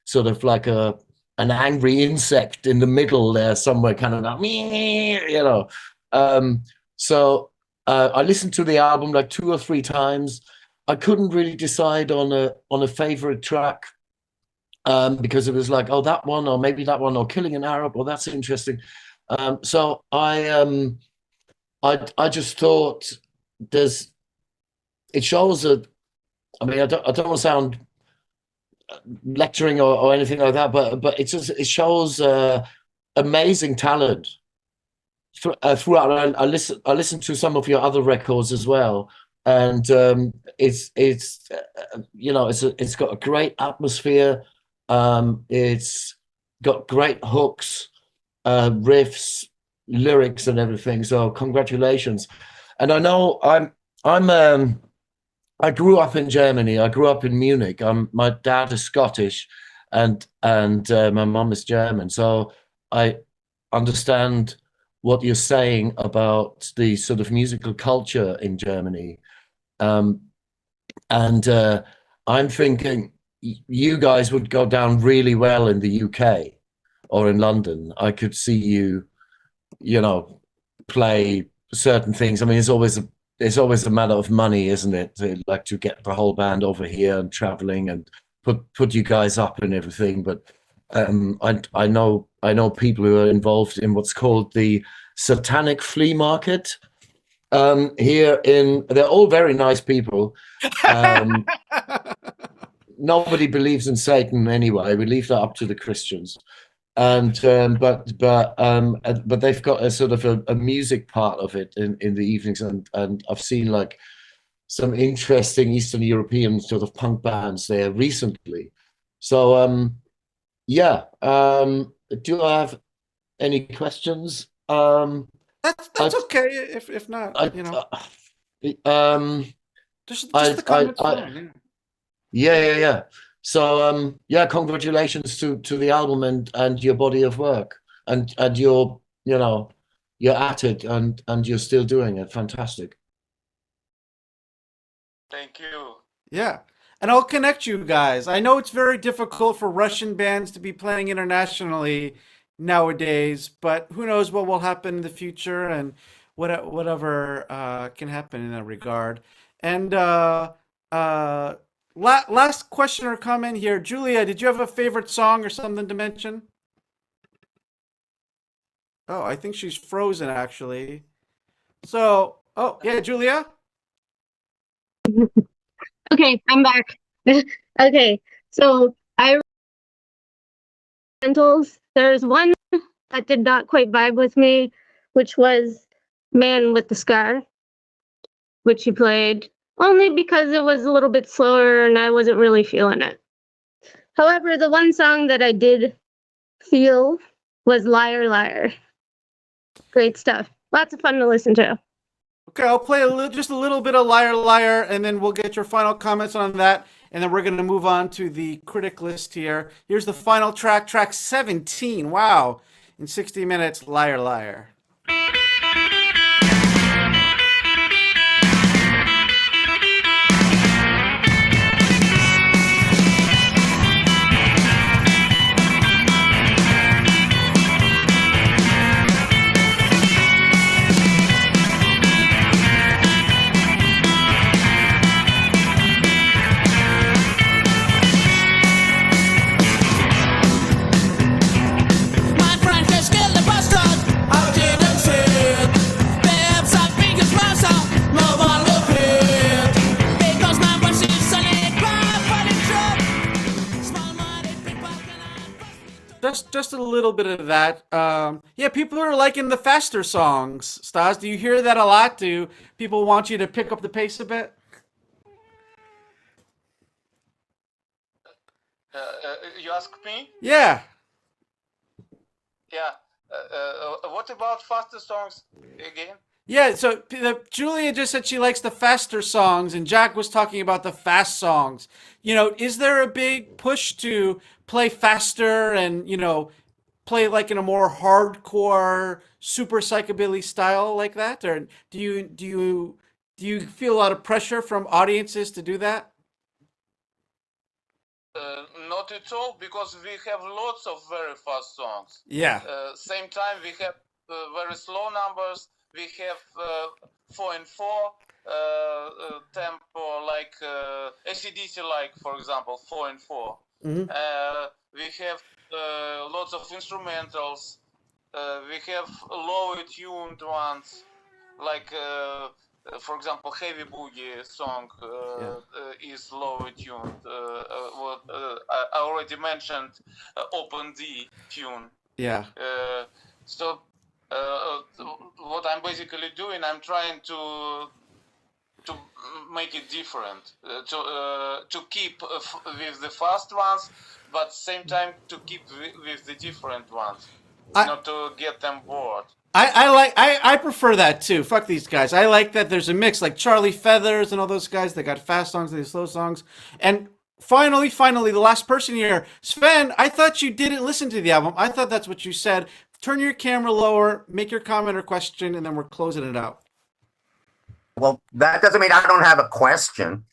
sort of like an angry insect in the middle there somewhere, kind of like you know. So I listened to the album like 2 or 3 times. I couldn't really decide on a favorite track, because it was like, oh, that one, or maybe that one, or Killing an Arab, or that's interesting. So I just thought it shows I mean, I don't want to sound lecturing or anything like that, but it shows amazing talent throughout. I listen to some of your other records as well, and it's got a great atmosphere. It's got great hooks, riffs, lyrics, and everything. So congratulations. And I know I grew up in Germany. I grew up in Munich. My dad is Scottish, and my mom is German. So I understand what you're saying about the sort of musical culture in Germany. And I'm thinking you guys would go down really well in the UK or in London. I could see you, play certain things. I mean, it's always a matter of money, isn't it? To get the whole band over here and traveling and put you guys up and everything. But I know people who are involved in what's called the Satanic Flea Market. They're all very nice people. Nobody believes in Satan anyway. We leave that up to the Christians. And but they've got a sort of a music part of it in the evenings, and I've seen like some interesting Eastern European sort of punk bands there recently. So do I have any questions? That's okay if not. Just the comments. Yeah. So congratulations to the album and your body of work, and you're at it and you're still doing it. Fantastic. Thank you. Yeah. And I'll connect you guys. I know it's very difficult for Russian bands to be playing internationally nowadays, but who knows what will happen in the future and whatever can happen in that regard. And last question or comment here. Julia, did you have a favorite song or something to mention? Oh, I think she's frozen actually. So, yeah, Julia? Okay, I'm back. Okay, so there's one that did not quite vibe with me, which was Man with the Scar, which you played only because it was a little bit slower and I wasn't really feeling it. However, the one song that I did feel was Liar Liar. Great stuff. Lots of fun to listen to. Okay, I'll play just a little bit of Liar Liar, and then we'll get your final comments on that, and then we're going to move on to the critic list here. Here's the final track, track 17. Wow. In 60 minutes, Liar Liar. Just a little bit of that. Yeah, people are liking the faster songs. Stas, do you hear that a lot? Do people want you to pick up the pace a bit? You ask me? Yeah. Yeah. What about faster songs again? Yeah, so Julia just said she likes the faster songs, and Jack was talking about the fast songs. Is there a big push to play faster and, play like in a more hardcore, super psychobilly style like that? Or do you feel a lot of pressure from audiences to do that? Not at all, because we have lots of very fast songs. Yeah. Same time, we have very slow numbers. We have 4/4 tempo, like AC/DC, like for example, 4/4. Mhm. We have lots of instrumentals. We have lower tuned ones, like for example, Heavy Boogie song is lower tuned. What I already mentioned, Open D tune. Yeah. So what I'm basically doing, I'm trying to make it different, to keep with the fast ones, but same time to keep with the different ones, not to get them bored. I prefer that too. Fuck these guys. I like that there's a mix, like Charlie Feathers and all those guys. They got fast songs, they slow songs. And finally, the last person here, Sven. I thought you didn't listen to the album. I thought that's what you said. Turn your camera lower, make your comment or question, and then we're closing it out. Well, that doesn't mean I don't have a question.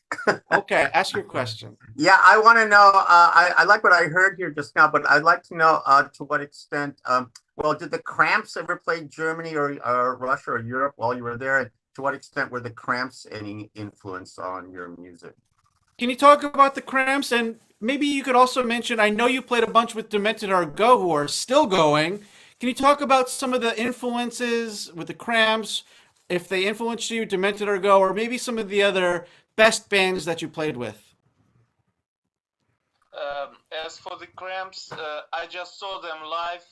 Okay, ask your question. Yeah, I want to know, I like what I heard here just now, but I'd like to know to what extent, well, did the Cramps ever play Germany or Russia or Europe while you were there? And to what extent were the Cramps any influence on your music? Can you talk about the Cramps? And maybe you could also mention, I know you played a bunch with Demented Are Go, who are still going. Can you talk about some of the influences with the Cramps, if they influenced you, Demented Are Go, or maybe some of the other best bands that you played with? As for the Cramps, I just saw them live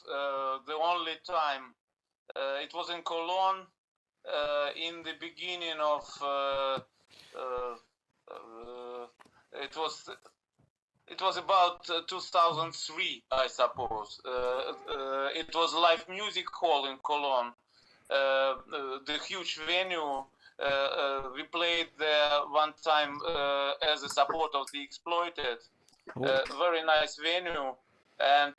the only time. It was in Cologne in the beginning of it was about 2003, I suppose. It was Live Music Hall in Cologne, the huge venue. We played there one time as a support of the Exploited. Very nice venue, and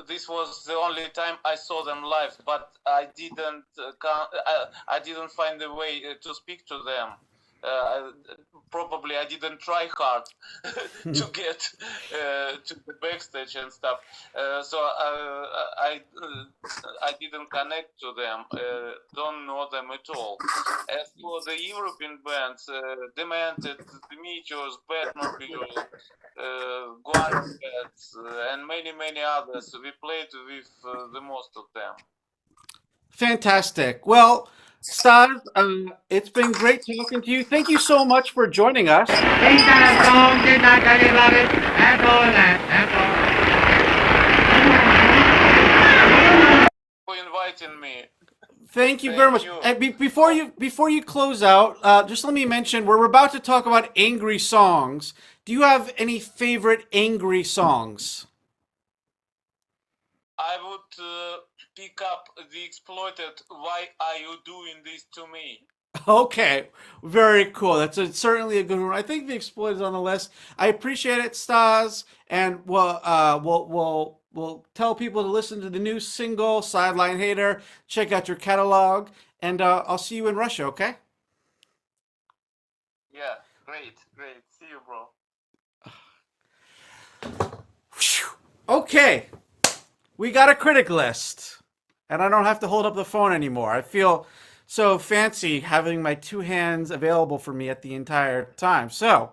this was the only time I saw them live. But I didn't find a way to speak to them. Probably I didn't try hard to get to the backstage and stuff. So I didn't connect to them. Don't know them at all. As for the European bands, Demented, the Meteors, Batmobile, Guardians, and many others, we played with the most of them. Fantastic. Well, Stas, it's been great talking to you. Thank you so much for joining us. These kind of songs did not really love it. That's all that's all. For inviting me. Thank you very much. And before you close out, just let me mention we're about to talk about angry songs. Do you have any favorite angry songs? I would pick up the Exploited. Why are you doing this to me? Okay, very cool. That's certainly a good one. I think the Exploited is on the list. I appreciate it, Stas, and we'll tell people to listen to the new single "Sideline Hater." Check out your catalog, and I'll see you in Russia. Okay? Yeah, great. See you, bro. Okay, we got a critic list, and I don't have to hold up the phone anymore. I feel so fancy having my two hands available for me at the entire time. So,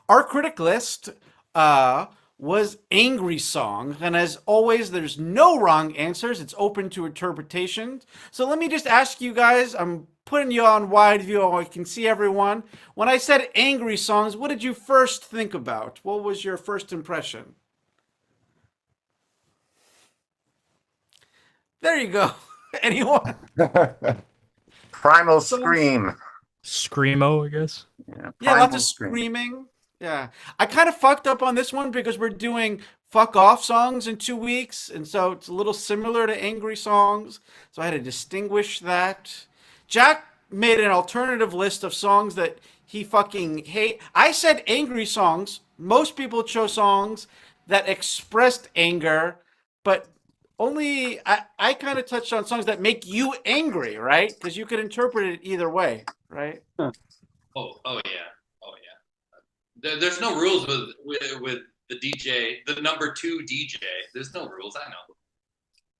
our critic list was angry songs, and as always, there's no wrong answers. It's open to interpretation. So let me just ask you guys. I'm putting you on wide view so I can see everyone. When I said angry songs, what did you first think about? What was your first impression? There you go. Anyone? Primal Scream. Screamo, I guess. Yeah, lots of screaming. Yeah. I kind of fucked up on this one because we're doing fuck off songs in 2 weeks. And so it's a little similar to angry songs. So I had to distinguish that. Jack made an alternative list of songs that he fucking hate. I said angry songs. Most people chose songs that expressed anger, but only I kind of touched on songs that make you angry, right? Because you could interpret it either way, right? Oh yeah, oh yeah. There's no rules with the DJ, the #2 DJ. There's no rules. I know.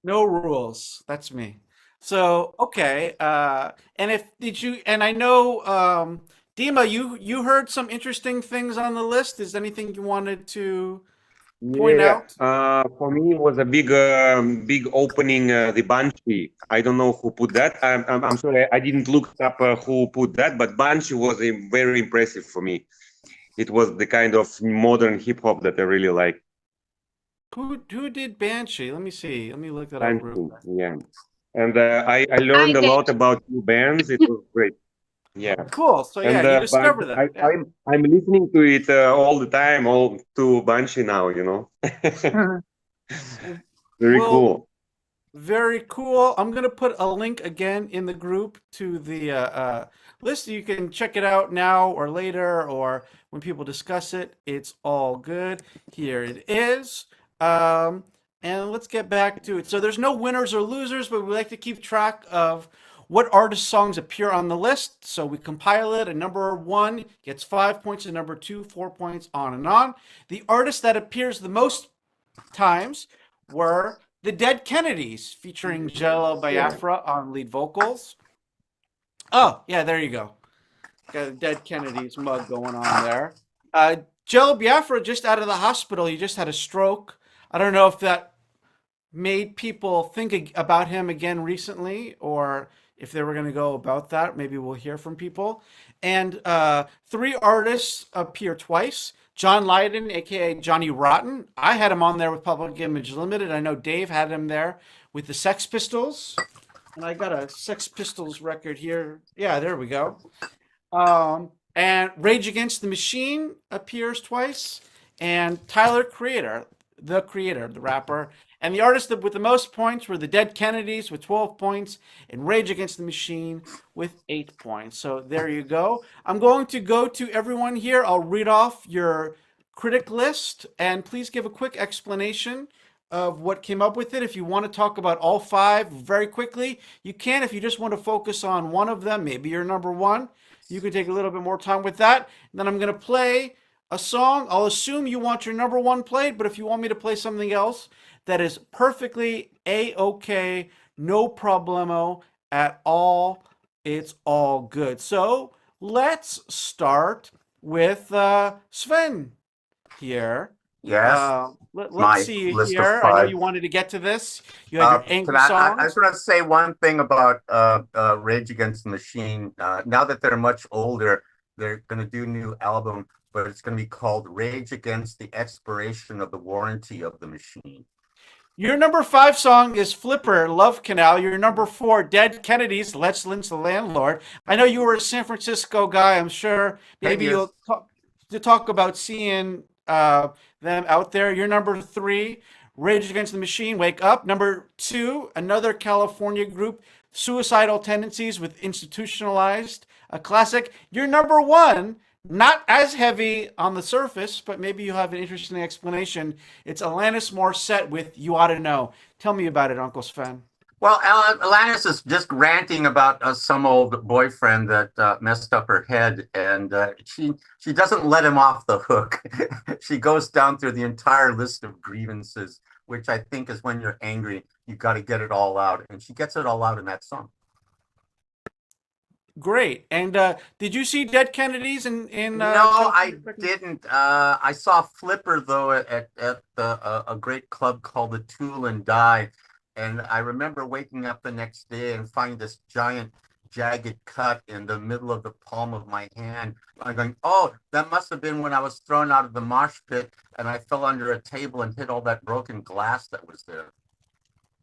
No rules. That's me. So okay. And if did you? And I know, Dima, you heard some interesting things on the list. Is anything you wanted to point Yeah, out? for me it was a big opening. The Banshee. I don't know who put that. I'm sorry, I didn't look up who put that, but Banshee was very impressive for me. It was the kind of modern hip hop that I really like. Who did Banshee? Let me see. Let me look that up real Banshee, quick. yeah. And I learned a lot about new bands. It was great. Yeah. Cool. So yeah, And you but discovered that. Yeah. I'm listening to it all the time, all to Banshee now. Very Well, cool. very cool. I'm gonna put a link again in the group to the list. You can check it out now or later or when people discuss it. It's all good. Here it is. And let's get back to it. So there's no winners or losers, but we like to keep track of what artist songs appear on the list. So we compile it, and number 1 gets 5 points, and number 2, 4 points, on and on. The artist that appears the most times were the Dead Kennedys, featuring Jello Biafra on lead vocals. Oh, yeah, there you go. Got a Dead Kennedys mug going on there. Jello Biafra just out of the hospital. He just had a stroke. I don't know if that made people think about him again recently or if they were going to go about that. Maybe we'll hear from people. And 3 artists appear twice. John Lydon, aka Johnny Rotten. I had him on there with Public Image Limited. I know Dave had him there with the Sex Pistols. And I got a Sex Pistols record here. Yeah, there we go. And Rage Against the Machine appears twice. And Tyler Creator, the rapper. And the artists with the most points were the Dead Kennedys with 12 points and Rage Against the Machine with 8 points. So there you go. I'm going to go to everyone here. I'll read off your critic list and please give a quick explanation of what came up with it. If you want to talk about all 5 very quickly, you can. If you just want to focus on one of them, maybe your number 1, you can take a little bit more time with that. And then I'm going to play a song. I'll assume you want your number 1 played, but if you want me to play something else, that is perfectly A-okay, no problemo at all. It's all good. So let's start with Sven here. Yes. Let's see you here. I know you wanted to get to this. You had your angry songs. I just want to say one thing about Rage Against the Machine. Now that they're much older, they're going to do a new album, but it's going to be called Rage Against the Expiration of the Warranty of the Machine. Your number 5 song is Flipper, Love Canal. Your number 4, Dead Kennedys, Let's Lynch the Landlord. I know you were a San Francisco guy. I'm sure maybe you'll talk about seeing them out there. Your number 3, Rage Against the Machine, Wake Up. Number 2, another California group, Suicidal Tendencies with Institutionalized, a classic. Your number 1, not as heavy on the surface, but maybe you have an interesting explanation. It's Alanis Morissette with You Oughta Know. Tell me about it, Uncle Sven. Well, Alanis is just ranting about some old boyfriend that messed up her head, and she doesn't let him off the hook. She goes down through the entire list of grievances, which I think is when you're angry, you got to get it all out, and she gets it all out in that song. Great. And did you see Dead Kennedys in No, I didn't. I saw Flipper though at a great club called the Tool and Die, and I remember waking up the next day and finding this giant jagged cut in the middle of the palm of my hand. I'm going, oh, that must have been when I was thrown out of the mosh pit and I fell under a table and hit all that broken glass that was there.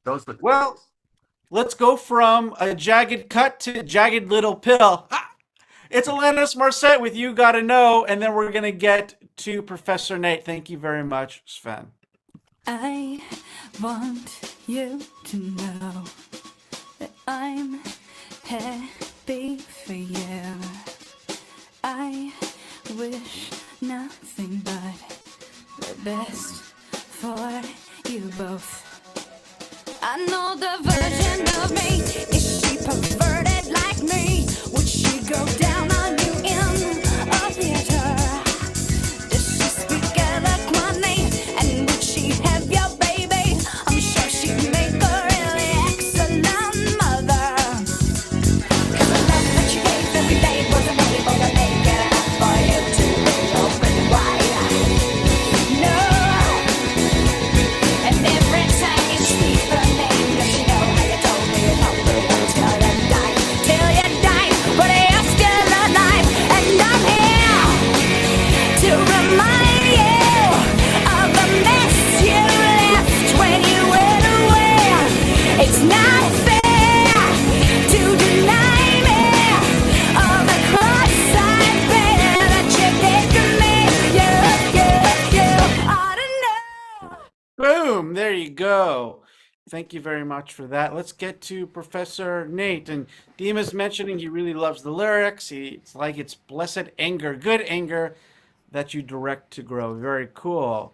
Those were the days. Let's go from a jagged cut to jagged little pill. It's Alanis Morissette with You Gotta Know, and then we're going to get to Professor Nate. Thank you very much, Sven. I want you to know that I'm happy for you. I wish nothing but the best for you both. I know the version of me. Is she perverted like me? Would she go down on you in a theater? Does she speak eloquently? And would she have your baby? I'm sure she'd make a really excellent mother. 'Cause the love that she gave every day wasn't really for the naked enough for you to be open wide. No. And every time you speak her name, does she know how you told me you love her till you die? Till you die, but you're still alive. And I'm here to remind you of the mess you left when you went away. It's not fair to deny me of the cross I bear that you did to me. You ought to know. Boom, there you go. Thank you very much for that. Let's get to Professor Nate. And Dima's mentioning he really loves the lyrics. It's like it's blessed anger, good anger that you direct to grow. Very cool.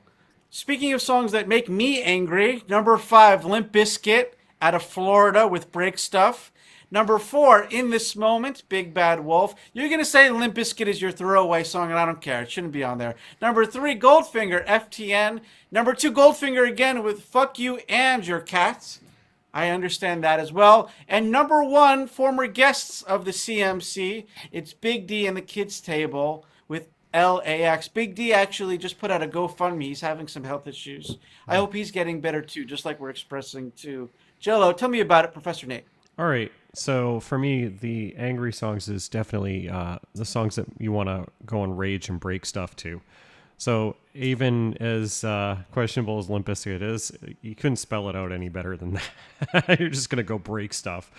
Speaking of songs that make me angry, number 5, Limp Bizkit out of Florida with Break Stuff. Number 4, In This Moment, Big Bad Wolf. You're going to say Limp Bizkit is your throwaway song, and I don't care. It shouldn't be on there. Number 3, Goldfinger, FTN. Number 2, Goldfinger again with Fuck You and Your Cats. I understand that as well. And number 1, former guests of the CMC. It's Big D and the Kids Table with LAX. Big D actually just put out a GoFundMe. He's having some health issues. I hope he's getting better too, just like we're expressing to Jello. Tell me about it, Professor Nate. All right. So for me, the angry songs is definitely the songs that you want to go and rage and break stuff to. So even as questionable as Limp Bizkit is, you couldn't spell it out any better than that. You're just going to go break stuff.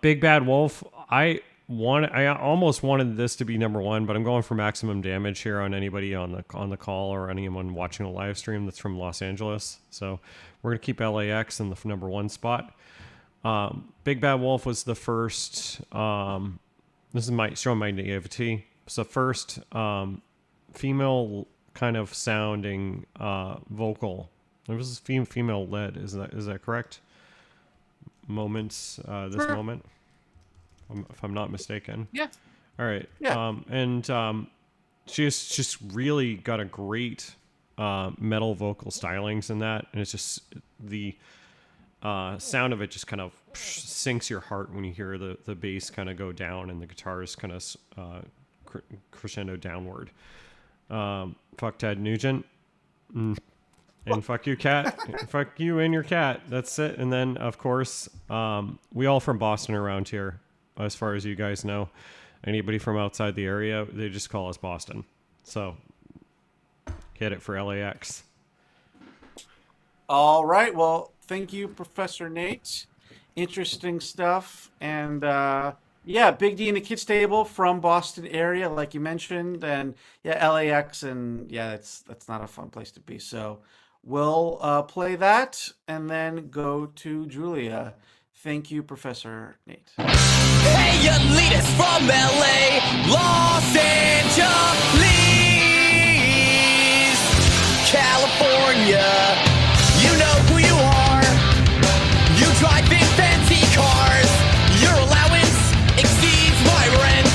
Big Bad Wolf, I almost wanted this to be number 1, but I'm going for maximum damage here on anybody on the call or anyone watching a live stream that's from Los Angeles. So we're going to keep LAX in the number 1 spot. Big Bad Wolf was the first, this is showing my naivety. It's the first female kind of sounding vocal. It was female led. Is that correct? Moments, this moment, if I'm not mistaken. Yeah. All right. Yeah. And she's just really got a great metal vocal stylings in that, and it's just the sound of it just kind of sinks your heart when you hear the bass kind of go down and the guitars kind of crescendo downward. Fuck Ted Nugent. And fuck you, cat. Fuck you and your cat. That's it. And then, of course, we all from Boston around here, as far as you guys know. Anybody from outside the area, they just call us Boston. So, get it for LAX. All right. Well, thank you, Professor Nate. Interesting stuff. And yeah, Big D and the Kids Table from Boston area, like you mentioned. And yeah, LAX. And yeah, that's not a fun place to be. So we'll play that and then go to Julia. Thank you, Professor Nate. Hey, you leaders from LA, Los Angeles, California. You know who you are. You drive in fancy cars. Your allowance exceeds my rent.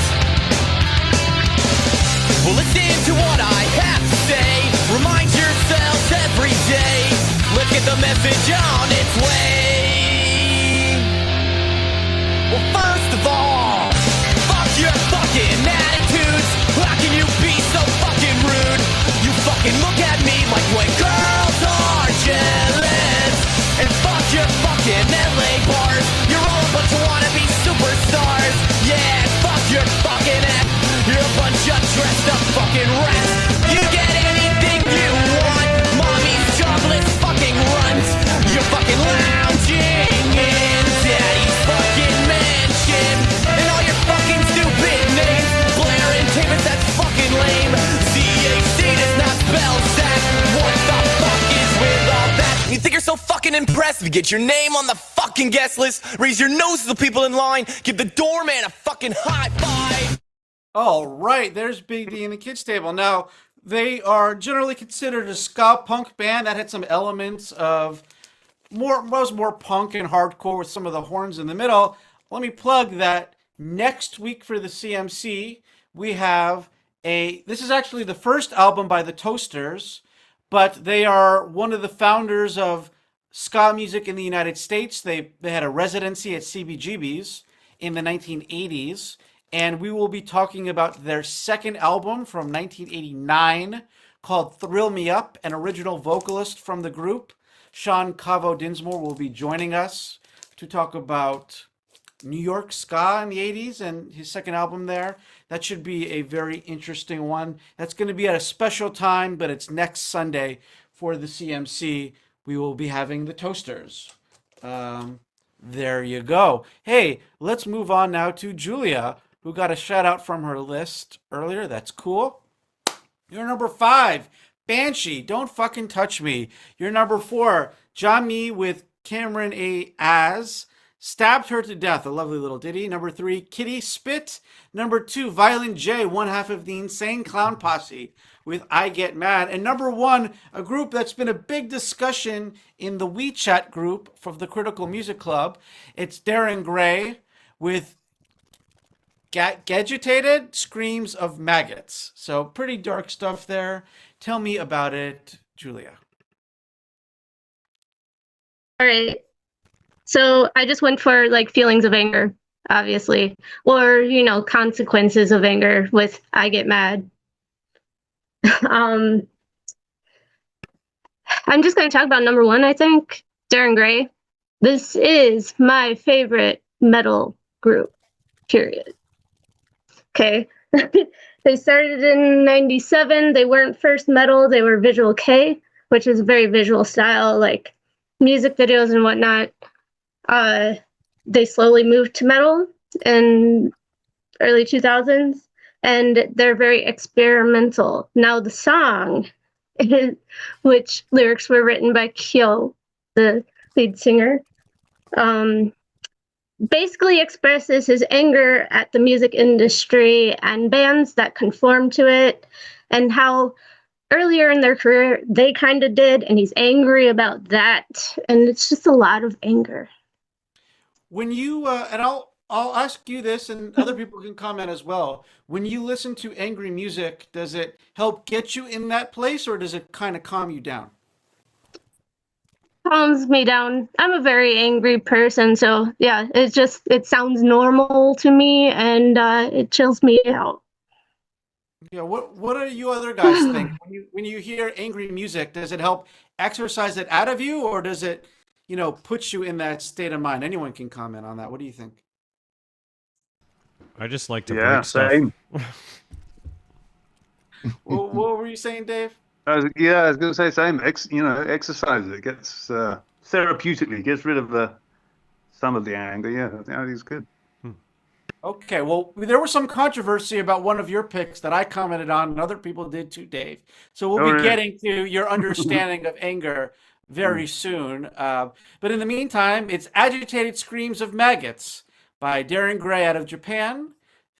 Well, listen to what I have to say. Remind yourselves every day. Let's get the message on its way. Well, first of all, fuck your fucking attitudes. How can you be so fucking rude? You fucking look at me like when girls are jealous. And fuck your fucking LA bars. You're all a bunch of wannabe superstars. Yeah, fuck your fucking act. You're a bunch of dressed up fucking rats. You get anything you want. Mommy's jobless fucking runs. You're fucking lounging in daddy's fucking mansion. And all your fucking stupid names fucking impressed if you get your name on the fucking guest list, raise your nose to the people in line, give the doorman a fucking high five. All right, there's Big D and the Kids Table. Now, they are generally considered a ska punk band that had some elements of more punk and hardcore with some of the horns in the middle. Let me plug that next week for the CMC, we have this is actually the first album by the Toasters, but they are one of the founders of ska music in the United States. They had a residency at CBGB's in the 1980s, and we will be talking about their second album from 1989 called Thrill Me Up. An original vocalist from the group, Sean Cavo Dinsmore, will be joining us to talk about New York ska in the 80s and his second album there. That should be a very interesting one. That's going to be at a special time, but it's next Sunday for the CMC. We will be having the Toasters. There you go. Hey, let's move on now to Julia, who got a shout out from her list earlier. That's cool. You're number 5, Banshee, Don't Fucking Touch Me. You're number 4, Jami with Cameron A. Az, Stabbed Her to Death, a lovely little ditty. Number 3, Kitty Spit. Number 2, Violent J, one half of the Insane Clown Posse with I Get Mad. And number 1, a group that's been a big discussion in the WeChat group from the Critical Music Club. It's Darren Gray with Gadgetated Screams of Maggots. So pretty dark stuff there. Tell me about it, Julia. All right. So I just went for like feelings of anger, obviously, or, consequences of anger with I Get Mad. I'm just going to talk about number 1, I think, Darren Gray. This is my favorite metal group, period. Okay. They started in 97. They weren't first metal. They were Visual K, which is a very visual style, like music videos and whatnot. They slowly moved to metal in early 2000s, and they're very experimental. Now the song, which lyrics were written by Kyo, the lead singer, basically expresses his anger at the music industry and bands that conform to it, and how earlier in their career they kind of did, and he's angry about that, and it's just a lot of anger. When you and I'll ask you this, and other people can comment as well. When you listen to angry music, does it help get you in that place, or does it kind of calm you down? Calms me down. I'm a very angry person, so yeah, it sounds normal to me, and it chills me out. Yeah, what do you other guys think? When you hear angry music, does it help exercise it out of you, or does it, put you in that state of mind? Anyone can comment on that. What do you think? I just like to break stuff. Same. What were you saying, Dave? I was going to say same. Exercise it gets therapeutically gets rid of some of the anger. Yeah, I think it's good. Okay, well, there was some controversy about one of your picks that I commented on, and other people did too, Dave. So we'll be getting to your understanding of anger very soon. But in the meantime, it's Agitated Screams of Maggots by Darren Gray out of Japan.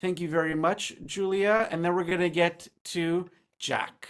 Thank you very much, Julia. And then we're going to get to Jack.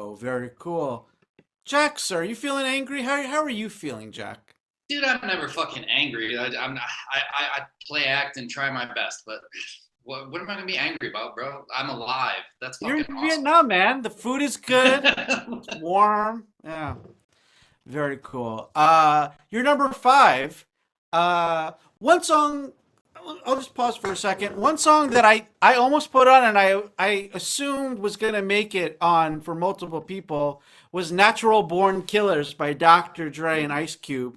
go. Very cool. Jack, sir, are you feeling angry? How are you feeling, Jack? Dude, I'm never fucking angry. I play act and try my best, but what am I gonna be angry about, bro? I'm alive. That's fucking You're in awesome. Vietnam, man. The food is good. It's warm. Yeah. Very cool. You're number 5. One song, I'll just pause for a second. One song that I almost put on and I assumed was going to make it on for multiple people was Natural Born Killers by Dr. Dre and Ice Cube.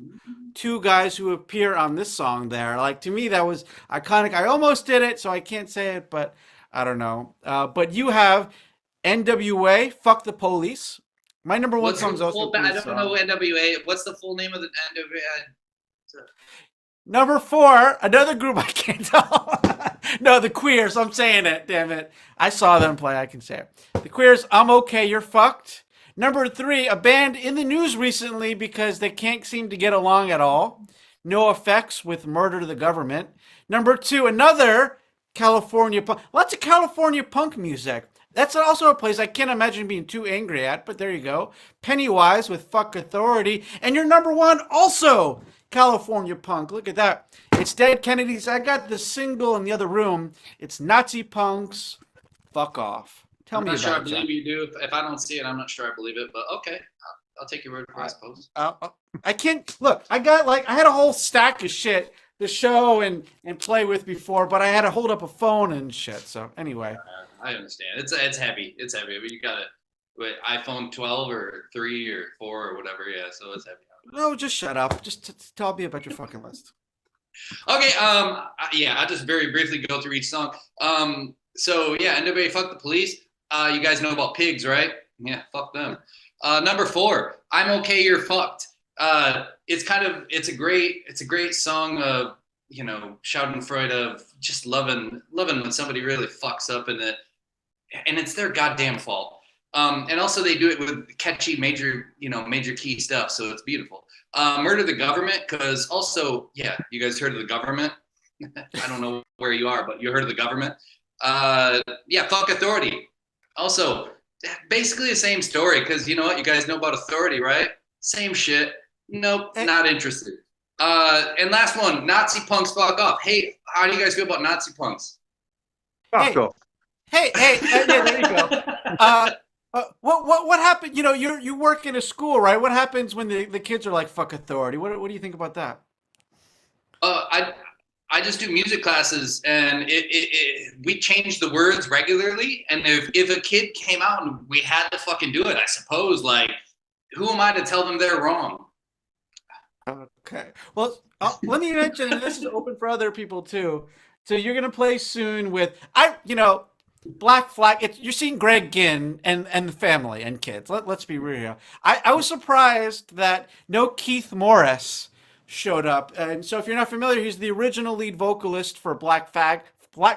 2 guys who appear on this song there. Like, to me, that was iconic. I almost did it, so I can't say it, but I don't know. But you have NWA, Fuck the Police. My number 1 song is also I don't know NWA. What's the full name of the NWA? Number 4, another group I can't tell. No, the Queers. I'm saying it. Damn it. I saw them play. I can say it. The Queers, I'm Okay, You're Fucked. Number 3, a band in the news recently because they can't seem to get along at all. No Effects with Murder the Government. Number 2, another California punk. Lots of California punk music. That's also a place I can't imagine being too angry at, but there you go. Pennywise with Fuck Authority. And your number 1 also California punk. Look at that. It's Dead Kennedys. I got the single in the other room. It's Nazi Punks. Fuck Off. Tell me about it. I'm not sure I believe you do. If I don't see it, I'm not sure I believe it, but okay. I'll take your word for it, I suppose. I can't look. I had a whole stack of shit to show and play with before, but I had to hold up a phone and shit. So anyway, I understand. It's heavy. It's heavy. But you got it. iPhone 12 or 3 or 4 or whatever. Yeah, so it's heavy. No, just shut up. Just tell me about your fucking list. Okay. Yeah. I'll just very briefly go through each song. So yeah, NWA, Fuck the Police. You guys know about pigs, right? Yeah, fuck them. Number 4, I'm Okay, You're Fucked. It's a great song of, you know, Schadenfreude of just loving when somebody really fucks up and it's their goddamn fault. And also they do it with catchy major key stuff, so it's beautiful. Murder the Government, because also, yeah, you guys heard of the Government? I don't know where you are, but you heard of the Government? Yeah, Fuck Authority. Also, basically the same story, because you know what? You guys know about Authority, right? Same shit. Nope, not interested. And last one, Nazi Punks, Fuck Off. Hey, how do you guys feel about Nazi Punks? Fuck off. Hey, yeah, there you go. What happened? You know, you work in a school, right? What happens when the kids are like, fuck Authority? What do you think about that? I just do music classes, and we change the words regularly. And if a kid came out and we had to fucking do it, I suppose, like, who am I to tell them they're wrong? Okay. Well, let me mention, and this is open for other people too. So you're gonna play soon with Black Flag. You're seeing Greg Ginn and the family and kids. Let's be real. I was surprised that no Keith Morris showed up. And so if you're not familiar, he's the original lead vocalist for Black Flag. And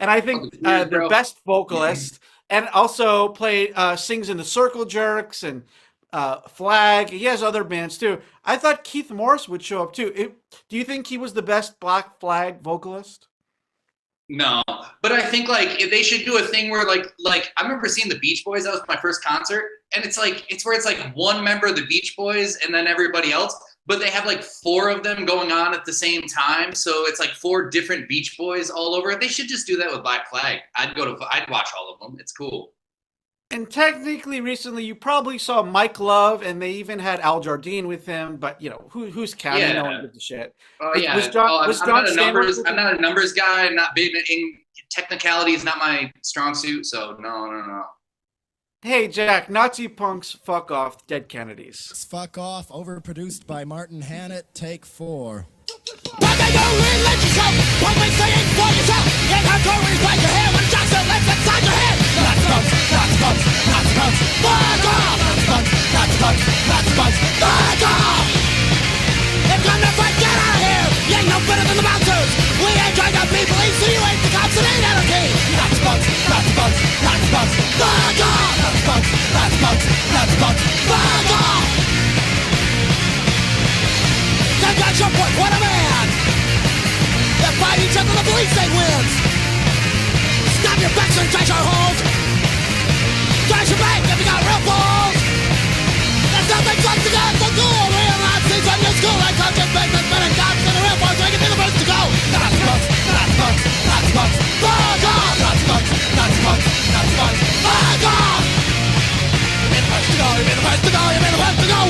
I think the best vocalist, and also sings in the Circle Jerks and Flag. He has other bands too. I thought Keith Morris would show up too. Do you think he was the best Black Flag vocalist? No, but I think like they should do a thing where like I remember seeing the Beach Boys. That was my first concert, and it's where it's like one member of the Beach Boys and then everybody else, but they have like 4 of them going on at the same time. So it's like 4 different Beach Boys all over. They should just do that with Black Flag. I'd watch all of them. It's cool. And technically, recently you probably saw Mike Love, and they even had Al Jardine with him. But you know who's counting? Yeah. No one gives a shit. Oh yeah. I'm not a numbers guy. I'm not big in technicality. Is not my strong suit. So no. Hey Jack, Nazi Punks, Fuck Off, Dead Kennedys. Fuck Off, overproduced by Martin Hannett. Take 4. What a man! They fight each other, the police they wins! Snap your backs and treasure holes!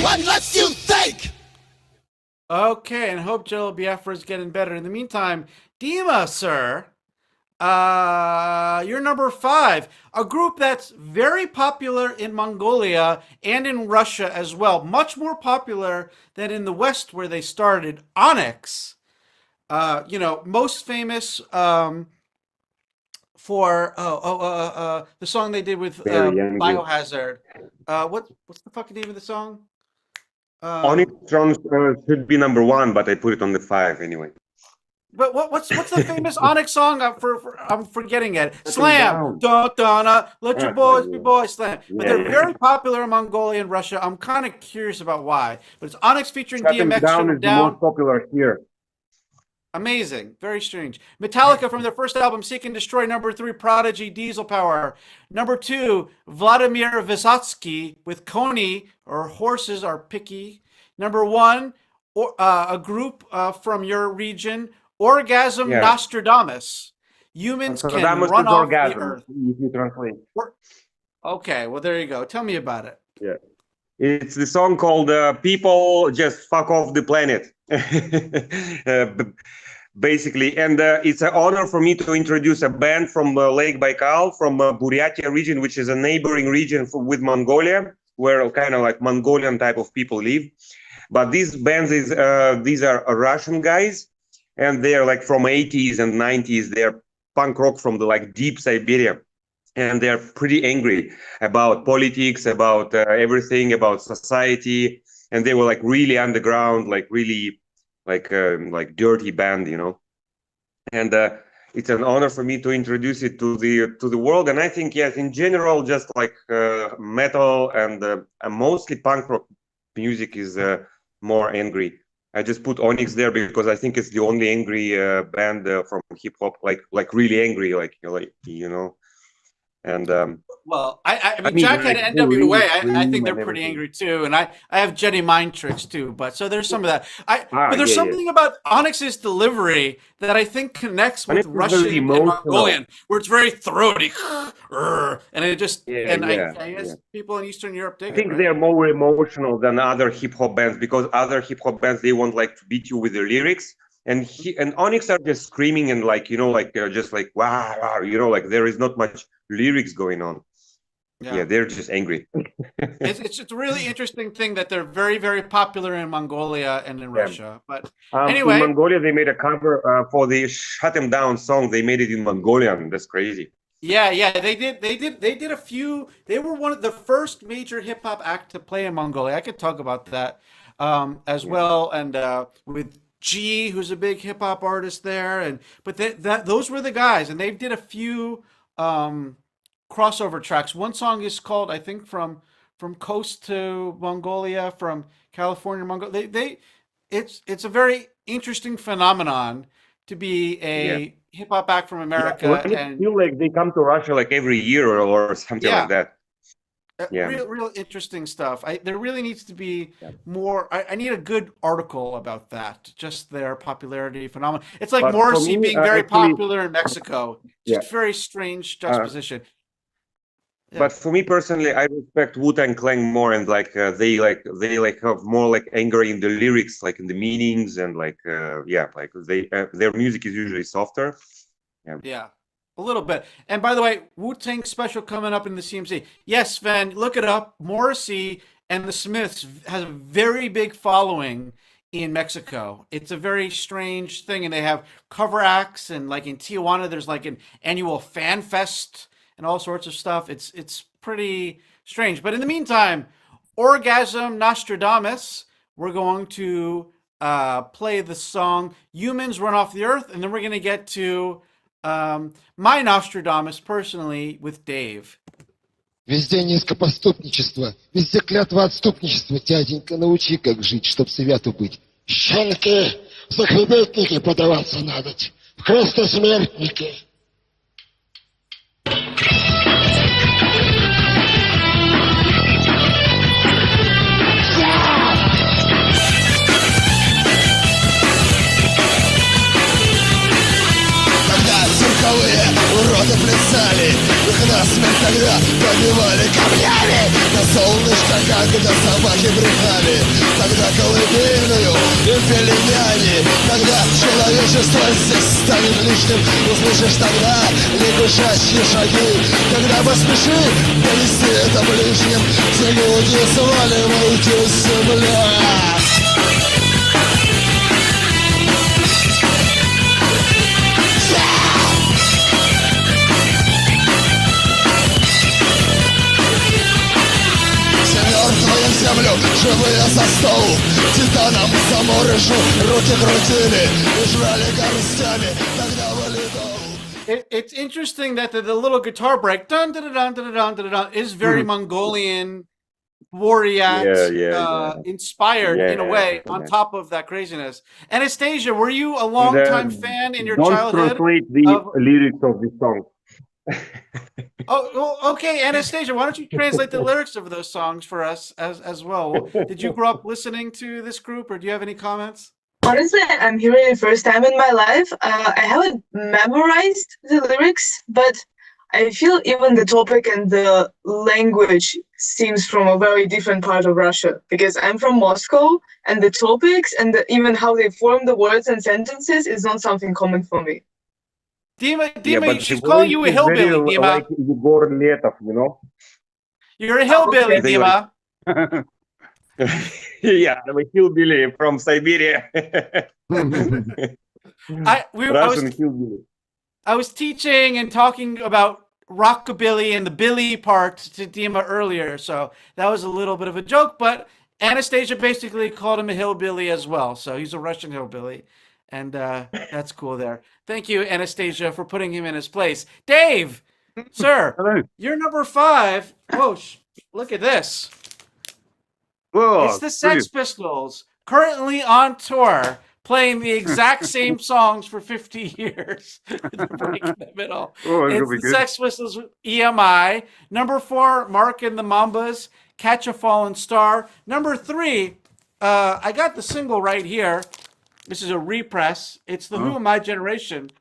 What lets you think? Okay, and hope Jello Biafra is getting better. In the meantime, Dima, sir, you're number 5, a group that's very popular in Mongolia and in Russia as well, much more popular than in the West where they started. Onyx, most famous for the song they did with Biohazard. What's the fucking name of the song? Onyx Drums should be number 1, but I put it on the 5 anyway. But what's the famous Onyx song? I'm forgetting it. Slam, let your boys be boys. Slam. But they're very popular in Mongolia and Russia. I'm kind of curious about why. But it's Onyx featuring DMX. Down is the most popular here. Amazing, very strange. Metallica from their first album, Seek and Destroy. Number 3, Prodigy, Diesel Power. Number 2, Vladimir Vysotsky with Coney, or Horses Are Picky. Number 1, a group from your region, Orgasm Nostradamus. Humans can run off the earth. If you translate. Okay, well, there you go. Tell me about it. Yeah. It's the song called People Just Fuck Off the Planet. Basically, and it's an honor for me to introduce a band from Lake Baikal, from Buryatia region, which is a neighboring region with Mongolia, where kind of like Mongolian type of people live. But these bands these are Russian guys, and they're like from 80s and 90s. They're punk rock from the like deep Siberia, and they're pretty angry about politics, about everything, about society, and they were like really underground, like really like dirty band, and it's an honor for me to introduce it to the world. And I think, yes, in general, just like metal and mostly punk rock music is more angry. I just put Onyx there because I think it's the only angry band from hip hop, like really angry, and well, I mean Jack had NWA. I think they're pretty angry too, and I have Jedi Mind Tricks too. But so there's some of that. But there's something about Onyx's delivery that I think connects with Russian and Mongolian, where it's very throaty, and it just I guess people in Eastern Europe dig it. I think they're more emotional than other hip hop bands, because other hip hop bands, they want like to beat you with the lyrics. And Onyx are just screaming and just like wow, like there is not much lyrics going on. Yeah, they're just angry. It's just a really interesting thing that they're very, very popular in Mongolia and in Russia. But anyway, in Mongolia they made a cover for the "Shut 'Em Down" song. They made it in Mongolian. That's crazy. Yeah, they did a few. They were one of the first major hip hop act to play in Mongolia. I could talk about that as well, and with G, who's a big hip hop artist there, but those were the guys, and they did a few crossover tracks. One song is called, I think, from coast to Mongolia, from California to Mongolia. It's a very interesting phenomenon to be a hip hop act from America. I feel like they come to Russia like every year or something like that. Real interesting stuff. There really needs to be more. I need a good article about that. Just their popularity phenomenon. It's like Morrissey being very popular in Mexico. Just very strange juxtaposition. But for me personally, I respect Wu-Tang Clan more, and they have more like anger in the lyrics, like in the meanings, and their music is usually softer. Yeah. A little bit. And by the way, Wu-Tang special coming up in the CMC. Yes, Sven, look it up. Morrissey and the Smiths has a very big following in Mexico. It's a very strange thing, and they have cover acts, and like in Tijuana, there's like an annual fan fest and all sorts of stuff. It's pretty strange. But in the meantime, Orgasm Nostradamus, we're going to play the song Humans Run Off the Earth, and then we're going to get to my Nostradamus personally with Dave. Везде низкопоступничество, везде клятва отступничества. Дяденька, научи, как жить, чтоб святу быть. Щенки, в захлебетники подаваться надо, в крестосмертники. Уроды плясали, их насмерть тогда побивали камнями. Нас солнышко, когда собаки брехали, тогда колыбельную и пели няни, когда человечество здесь станет лишним, услышишь тогда лягушачьи шаги, когда поспеши донести это ближним, все люди сваливайте с земля. Землю, живые за стол, титаном заморышу руки крутили и жрали горстями, тогда валидол. It's interesting that the little guitar break dun, dun, dun, dun, dun, dun, dun, is very Mongolian warrior inspired in a way on top of that craziness. Anastasia, were you a long-time fan in your childhood? Don't translate the lyrics of the song. Oh, well, okay, Anastasia, why don't you translate the lyrics of those songs for us as well? Did you grow up listening to this group, or do you have any comments? Honestly, I'm hearing it first time in my life. I haven't memorized the lyrics, but I feel even the topic and the language seems from a very different part of Russia, because I'm from Moscow, and the topics and even how they form the words and sentences is not something common for me. Dima, she's calling you a hillbilly, Dima. Like Igor Letov, you know? You're a hillbilly, Dima. Yeah, I'm a hillbilly from Siberia. Russian hillbilly. I was teaching and talking about rockabilly and the billy part to Dima earlier, so that was a little bit of a joke, but Anastasia basically called him a hillbilly as well, so he's a Russian hillbilly. And that's cool there. Thank you, Anastasia, for putting him in his place. Dave, sir, hello. You're number 5. Oh, look at this. Whoa, it's the Sex Pistols, currently on tour, playing the exact same songs for 50 years. The break in the middle. Oh, it's the good. Sex Pistols EMI. Number 4, Mark and the Mambas, Catch a Fallen Star. Number 3, I got the single right here. This is a repress. It's the Who of My Generation.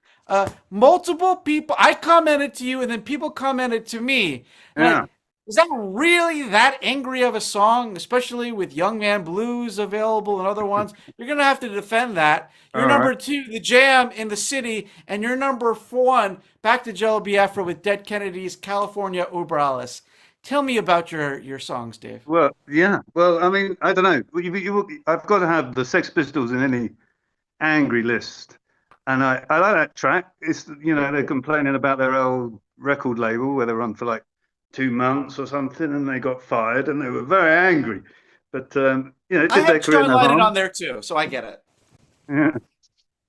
Multiple people, I commented to you, and then people commented to me. Yeah. Like, is that really that angry of a song, especially with Young Man Blues available and other ones? You're going to have to defend that. You're number 2, The Jam in the City, and you're number 1, Back to Jello Biafra with Dead Kennedys, California Uber Alice. Tell me about your songs, Dave. Well, yeah. Well, I mean, I don't know. I've got to have the Sex Pistols in any angry list, and I like that track. It's, you know, they're complaining about their old record label where they run for like 2 months or something, and they got fired, and they were very angry. But you know, it did their career no harm. On there too, so I get it.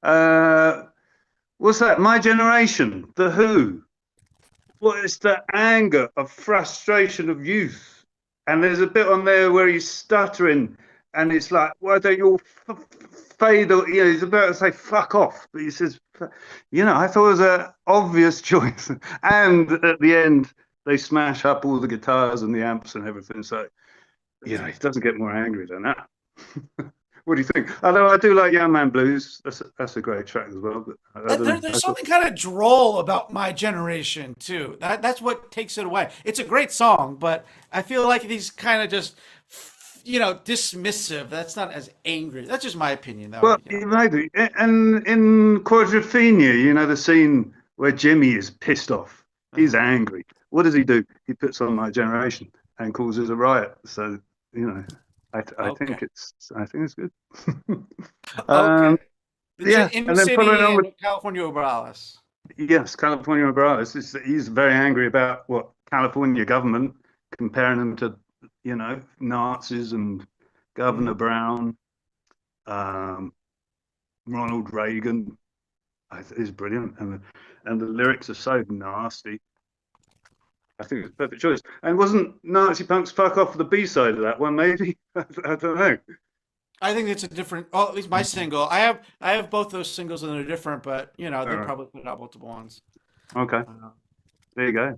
Yeah. What's that? My Generation, The Who. Well, it's the anger of frustration of youth, and there's a bit on there where he's stuttering, and it's like, why don't you all fade? Or, you know, he's about to say "fuck off," but he says, you know, I thought it was an obvious choice. And at the end, they smash up all the guitars and the amps and everything. So, you know, it doesn't get more angry than that. What do you think? Although I do like Young Man Blues. That's a great track as well. But there's something kind of droll about My Generation too. That's what takes it away. It's a great song, but I feel like he's kind of just, you know, dismissive. That's not as angry. That's just my opinion, though. Well, maybe. And in Quadrophenia, you know, the scene where Jimmy is pissed off. He's angry. What does he do? He puts on My Generation and causes a riot. So, you know, I think it's good. Okay. Yeah, In and then City following on with California Uber Alice. Yes, California Uber Alice. He's very angry about what California government, comparing them to, you know, Nazis and Governor Brown, Ronald Reagan. Is brilliant, and the lyrics are so nasty. I think it's a perfect choice. And wasn't Nazi Punks Fuck Off the B-side of that one, maybe? I don't know. I think it's a different, at least my single. I have both those singles and they're different, but, you know, they probably put out multiple ones. Okay. There you go.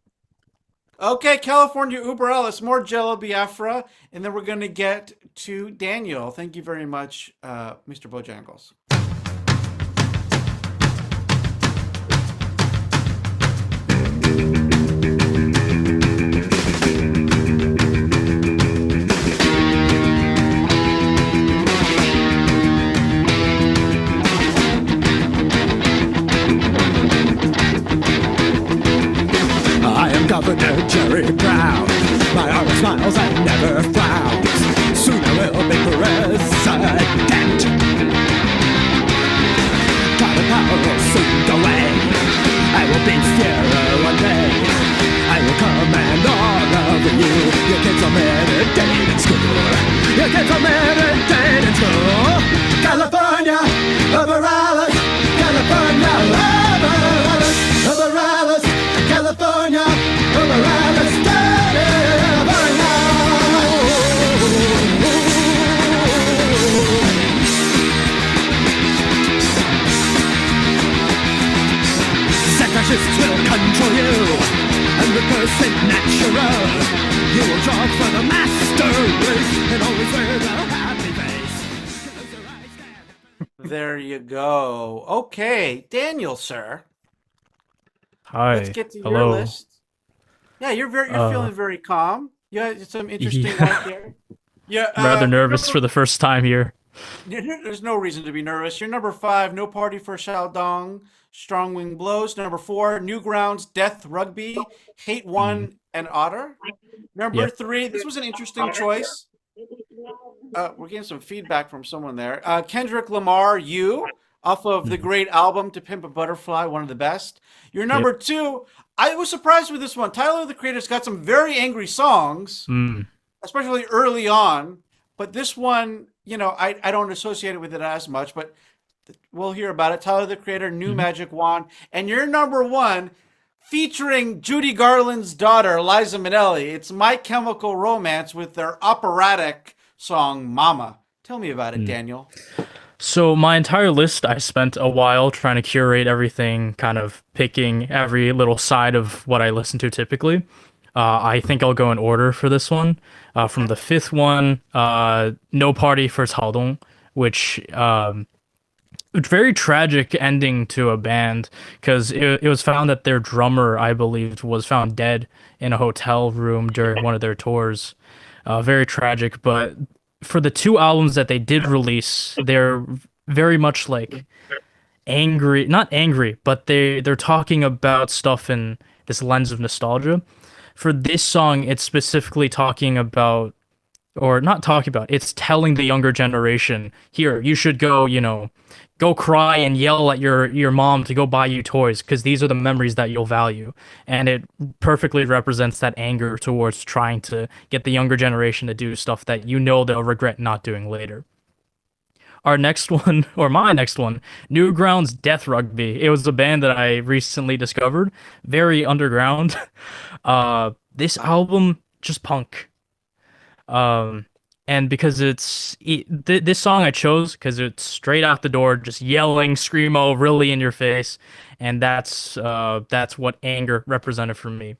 Okay, California Uber Alice, more Jello Biafra, and then we're going to get to Daniel. Thank you very much, Mr. Bojangles. smiles and never frowns. Soon I will be president. Cloud power will soon go away. I will beat fear one day. I will command all of you. You kids are meditating in school. You kids are meditating in school. California, over Alice. California, over Alice. Over Alice. California, over Alice. California. Fascists will control you and reverse it natural. You will jog for the master race and always wear the happy face. There you go. Okay, Daniel, sir. Hi. Let's get to your Hello. list. Yeah, you're feeling very calm. You had some interesting Yeah. work here. Yeah, Rather nervous for the first time here. There's no reason to be nervous. You're number 5, No Party for Shaodong, Strong Wing Blows. Number 4, Newgrounds, Death Rugby, Hate One, and Otter. Number Yep. 3, this was an interesting choice. We're getting some feedback from someone there. Kendrick Lamar, You, off of the great album To Pimp a Butterfly, one of the best. You're number 2. I was surprised with this one. Tyler, the Creator's got some very angry songs, especially early on. But this one, you know, I don't associate it with it as much, but we'll hear about it. Tyler, the Creator, New Magic Wand. And you're number 1, featuring Judy Garland's daughter, Liza Minnelli. It's My Chemical Romance with their operatic song, Mama. Tell me about it, Daniel. So my entire list, I spent a while trying to curate everything, kind of picking every little side of what I listen to typically. I think I'll go in order for this one. From the 5th one, No Party for Chaodong, which very tragic ending to a band, because it was found that their drummer, I believe, was found dead in a hotel room during one of their tours. Very tragic, but for the 2 albums that they did release, they're very much like angry, not angry, but they're talking about stuff in this lens of nostalgia. For this song, it's specifically talking about, or not talking about, it's telling the younger generation, here, you should go, go cry and yell at your mom to go buy you toys, because these are the memories that you'll value. And it perfectly represents that anger towards trying to get the younger generation to do stuff that they'll regret not doing later. Our next one, or my next one, Newgrounds Death Rugby. It was a band that I recently discovered, very underground. This album, just punk. And because this song I chose because it's straight out the door, just yelling, screamo, really in your face, and that's what anger represented for me.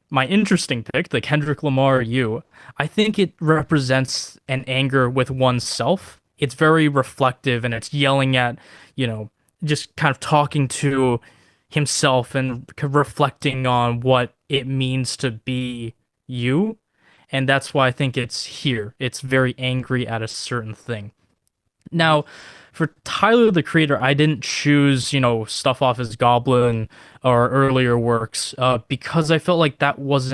My interesting pick, the Kendrick Lamar You, I think it represents an anger with oneself. It's very reflective, and it's yelling at, just kind of talking to himself and reflecting on what it means to be you. And that's why I think it's here. It's very angry at a certain thing. Now, for Tyler, the Creator, I didn't choose, stuff off his Goblin or earlier works because I felt like that was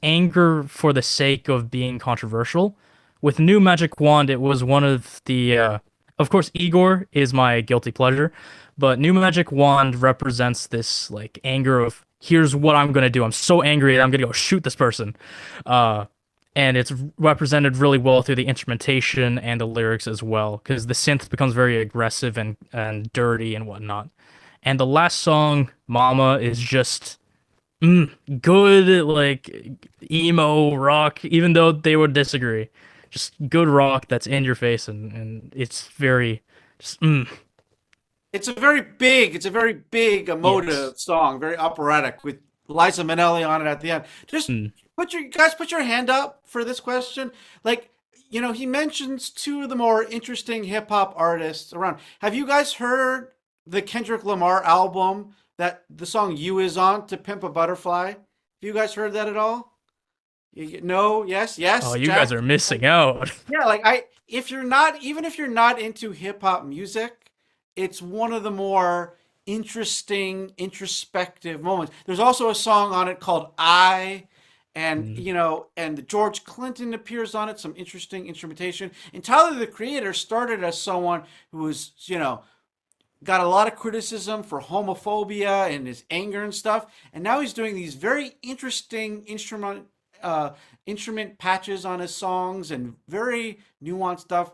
anger for the sake of being controversial. With New Magic Wand, it was one of the, of course, Igor is my guilty pleasure, but New Magic Wand represents this like anger of, here's what I'm going to do. I'm so angry that I'm going to go shoot this person. And it's represented really well through the instrumentation and the lyrics as well, because the synth becomes very aggressive and dirty and whatnot. And the last song, Mama, is just good, like emo rock, even though they would disagree. Just good rock that's in your face, and it's very just It's a very big emotive song, very operatic, with Liza Minnelli on it at the end. Just put your hand up for this question. Like, he mentions 2 of the more interesting hip hop artists around. Have you guys heard the Kendrick Lamar album that the song You is on, To Pimp a Butterfly? Have you guys heard that at all? No, yes. Oh, you Jack? guys are missing out. Yeah, like if you're not into hip hop music, it's one of the more interesting, introspective moments. There's also a song on it called I, And and George Clinton appears on it, some interesting instrumentation. And Tyler the Creator started as someone who was, got a lot of criticism for homophobia and his anger and stuff. And now he's doing these very interesting instrument patches on his songs and very nuanced stuff.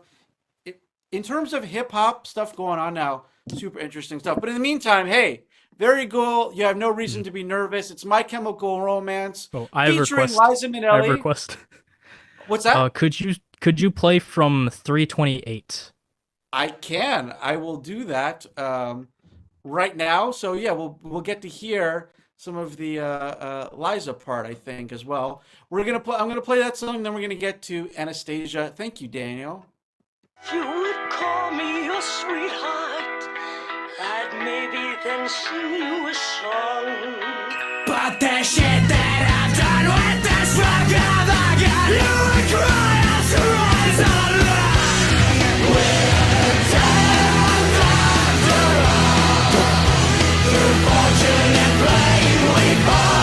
In terms of hip hop stuff going on now, super interesting stuff. But in the meantime, hey, very cool. You have no reason to be nervous. It's My Chemical Romance I have a featuring request. Liza Minnelli. I have a request. What's that? Could you play from 328? I can. I will do that right now. So yeah, we'll get to hear some of the Liza part, I think, as well. I'm gonna play that song, then we're gonna get to Anastasia. Thank you, Daniel. You would call me your sweetheart, I'd maybe then sing you a song. But the shit that I've done with this rock of a gun, you would cry out to rise alone. We'll take after all, through fortune and blame we fall.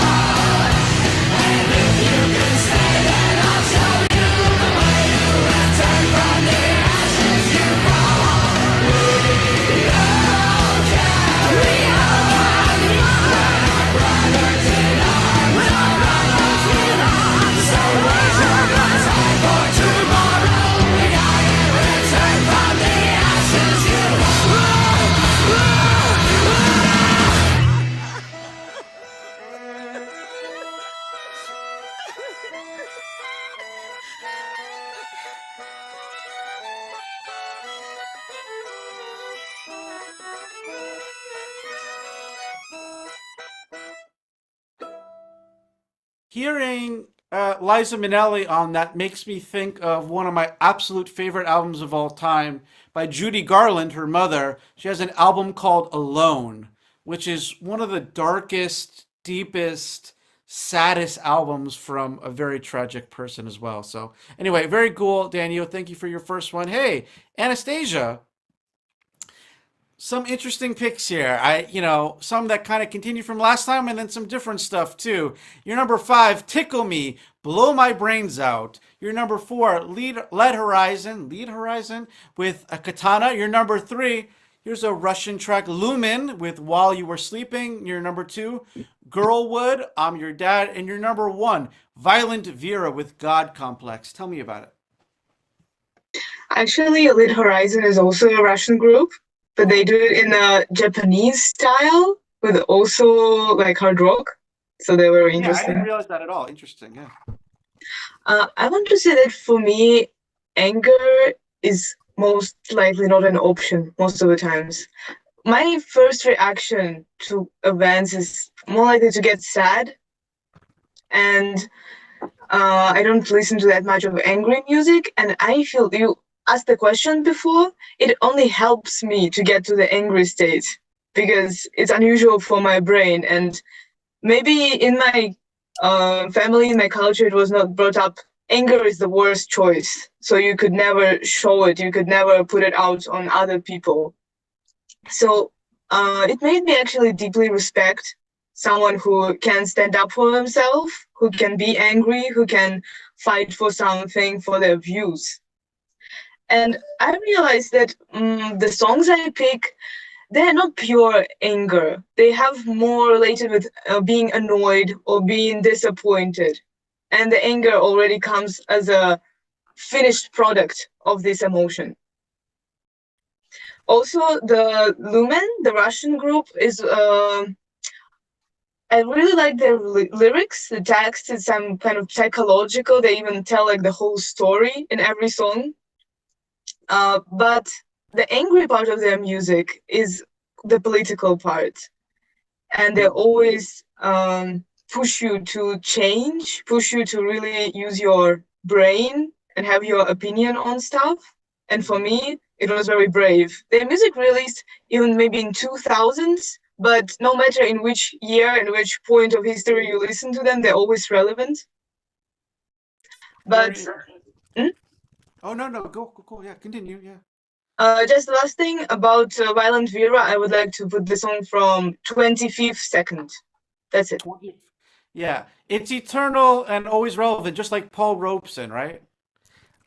And if you can stay, then I'll show you the way to return from the ashes you fall. We all carry on when our brothers in arms are brothers in arms. So raise your glass high for tomorrow. We got to return from the ashes you Hearing Liza Minnelli on that makes me think of one of my absolute favorite albums of all time by Judy Garland, her mother. She has an album called Alone, which is one of the darkest, deepest, saddest albums from a very tragic person as well. So anyway, very cool, Daniel. Thank you for your first one. Hey, Anastasia, some interesting picks here. Some that kind of continue from last time and then some different stuff too. Your number 5, Tickle Me, Blow My Brains Out. Your number 4, Lead Horizon with a Katana. Your number 3, here's a Russian track, Lumen with While You Were Sleeping. Your number 2, Girlwood, I'm Your Dad. And your number 1, Violent Vera with God Complex. Tell me about it. Actually, Lead Horizon is also a Russian group, but they do it in a Japanese style with also like hard rock. So they were Yeah, I interesting. didn't realize that at all. Interesting, yeah. I want to say that for me, anger is most likely not an option most of the times. My first reaction to events is more likely to get sad, and I don't listen to that much of angry music. And I feel you asked the question before, it only helps me to get to the angry state because it's unusual for my brain. And maybe in my family, in my culture, it was not brought up. Anger is the worst choice. So you could never show it. You could never put it out on other people. So it made me actually deeply respect someone who can stand up for himself, who can be angry, who can fight for something, for their views. And I realized that the songs I pick, they're not pure anger. They have more related with being annoyed or being disappointed. And the anger already comes as a finished product of this emotion. Also, the Lumen, the Russian group, is I really like their lyrics. The text is some kind of psychological. They even tell like the whole story in every song. But the angry part of their music is the political part. And they always push you to change, push you to really use your brain and have your opinion on stuff. And for me, it was very brave. Their music released even maybe in 2000s, but no matter in which year and which point of history you listen to them, they're always relevant. But Oh, no, go, yeah, continue, yeah. Just the last thing about Violent Vera, I would like to put the song from 25th Second. That's it. Yeah, it's eternal and always relevant, just like Paul Robeson, right?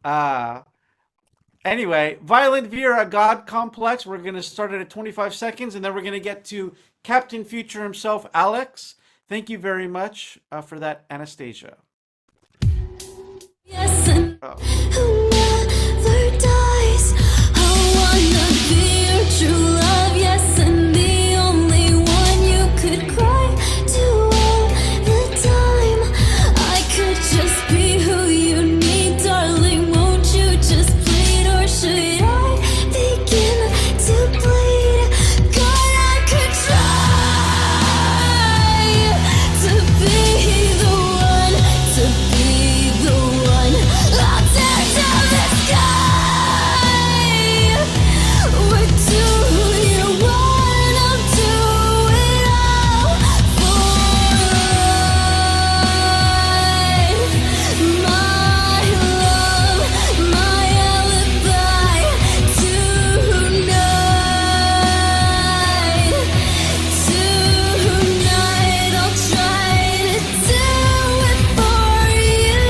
Uh, anyway, Violent Vera, God Complex. We're going to start it at 25 seconds, and then we're going to get to Captain Future himself, Alex. Thank you very much for that, Anastasia. Yes, and Oh. who never dies. I wanna be your true love, yes, and the only one you could cry to all the time. I could just be who you need, darling. Won't you just plead, or should I begin to bleed? God, I could try to be the one, to be the one. I'll tear down the sky. We're two, you're one. I'll do it all for life. My love, my alibi tonight. Tonight I'll try to do it for you.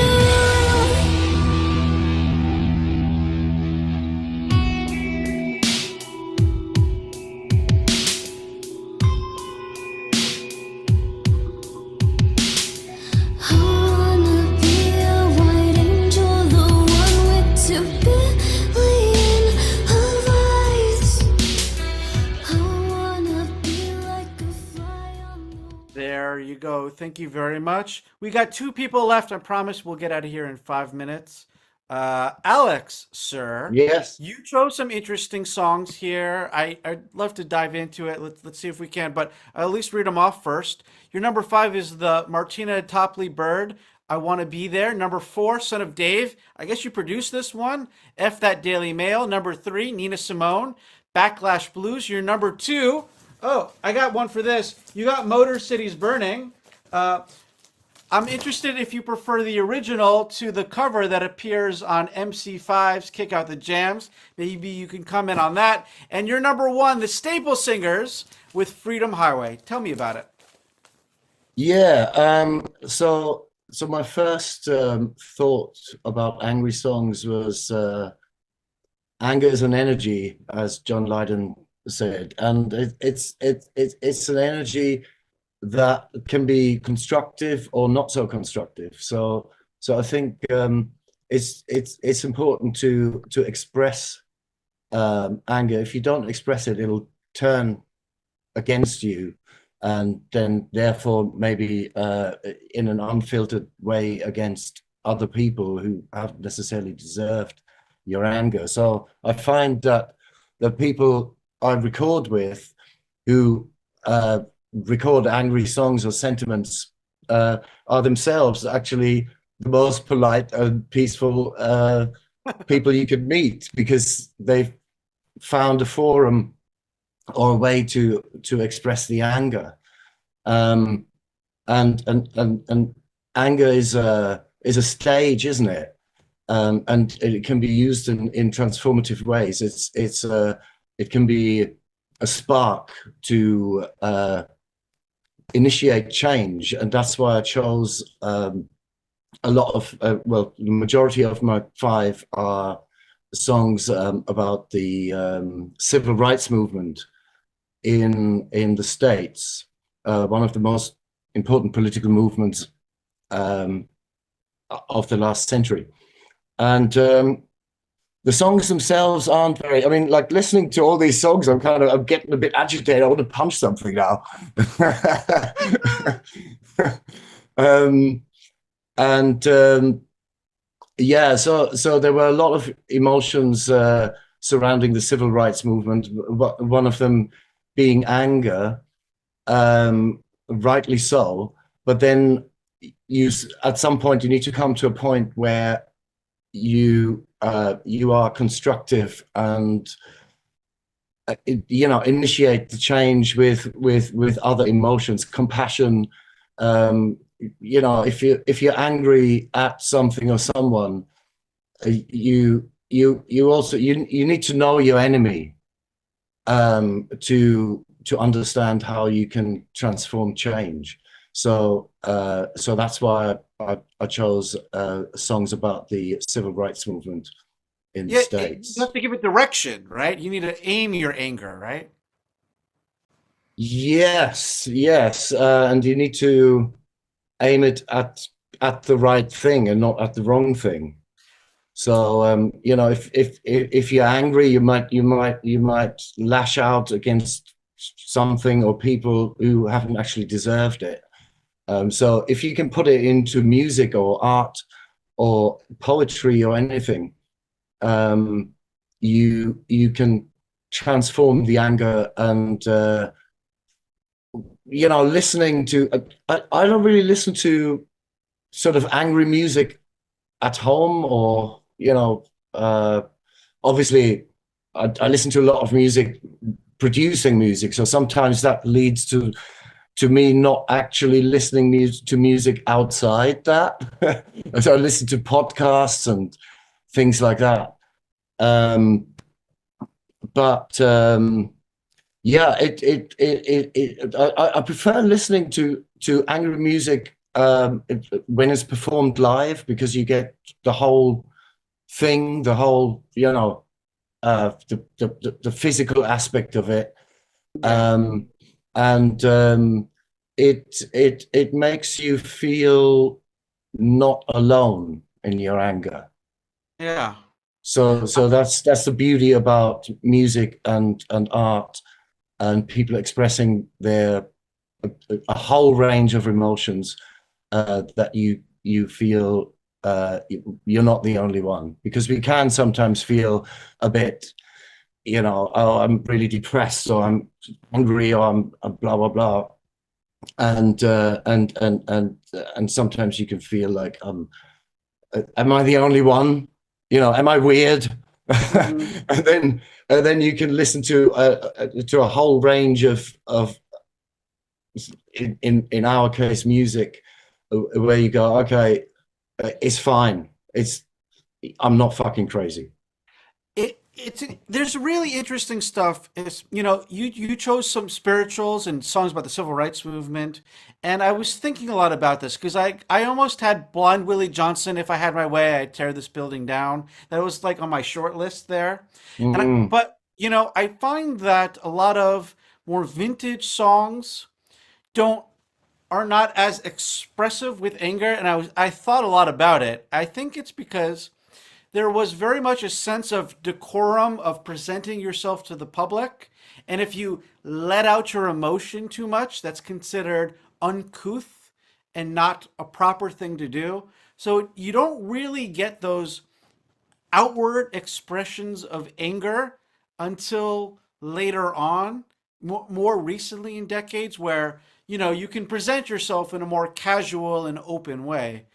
I wanna be a white angel, the one with 2 billion of eyes. I wanna be like a fly on the There you go. Thank you very much. We got 2 people left. I promise we'll get out of here in 5 minutes. Alex, sir. Yes. You chose some interesting songs here. I'd love to dive into it. Let's see if we can, but I'll at least read them off first. Your number 5 is the Martina Topley Bird, I Want to Be There. Number 4, Son of Dave. I guess you produced this one. F That Daily Mail. Number 3, Nina Simone, Backlash Blues. Your number 2, oh, I got one for this. You got Motor Cities Burning. I'm interested if you prefer the original to the cover that appears on MC5's Kick Out the Jams. Maybe you can comment on that. And your number 1, the Staple Singers with Freedom Highway. Tell me about it. Yeah. So my first thought about angry songs was anger is an energy, as John Lydon said, and it's an energy that can be constructive or not so constructive. So I think it's important to express anger. If you don't express it, it'll turn against you, and then therefore maybe in an unfiltered way against other people who haven't necessarily deserved your anger. So I find that the people I record with who record angry songs or sentiments are themselves actually the most polite and peaceful people you could meet, because they've found a forum or a way to express the anger. And anger is a stage, isn't it? And it can be used in transformative ways. It can be a spark to initiate change, and that's why I chose a lot of well, the majority of my 5 are songs about the civil rights movement in the States, one of the most important political movements of the last century. And the songs themselves aren't very, I mean, like listening to all these songs, I'm getting a bit agitated. I want to punch something now. Yeah, so there were a lot of emotions surrounding the civil rights movement, one of them being anger, rightly so, but then at some point you need to come to a point where you are constructive and initiate the change with other emotions, compassion. If you're angry at something or someone, you need to know your enemy to understand how you can transform change. So that's why I chose songs about the civil rights movement in the Yeah, States. you have to give it direction, right? You need to aim your anger, right? Yes, yes, and you need to aim it at the right thing and not at the wrong thing. So you know, if you're angry, you might lash out against something or people who haven't actually deserved it. So if you can put it into music or art or poetry or anything, you can transform the anger. And you know, listening to I don't really listen to sort of angry music at home, or you know, obviously I listen to a lot of music, producing music, so sometimes that leads to me not actually listening to music outside that. So I listen to podcasts and things like that. But yeah, I prefer listening to angry music when it's performed live, because you get the whole thing, the whole, you know, the physical aspect of it. And it makes you feel not alone in your anger. Yeah. So that's the beauty about music and art, and people expressing their a whole range of emotions, that you feel you're not the only one, because we can sometimes feel a bit, you know, oh, I'm really depressed, or I'm angry, or I'm blah blah blah, and sometimes you can feel like, am I the only one? You know, am I weird? And then you can listen to a whole range of in our case music, where you go, okay, it's fine. I'm not fucking crazy. There's really interesting stuff. Is, you know, you chose some spirituals and songs about the civil rights movement, and I was thinking a lot about this because I almost had Blind Willie Johnson, "If I Had My Way, I'd Tear This Building Down." That was like on my short list there. But you know, I find that a lot of more vintage songs don't are not as expressive with anger, and I thought a lot about it. I think it's because there was very much a sense of decorum of presenting yourself to the public. And if you let out your emotion too much, that's considered uncouth and not a proper thing to do. So you don't really get those outward expressions of anger until later on, more recently in decades, where you know you can present yourself in a more casual and open way.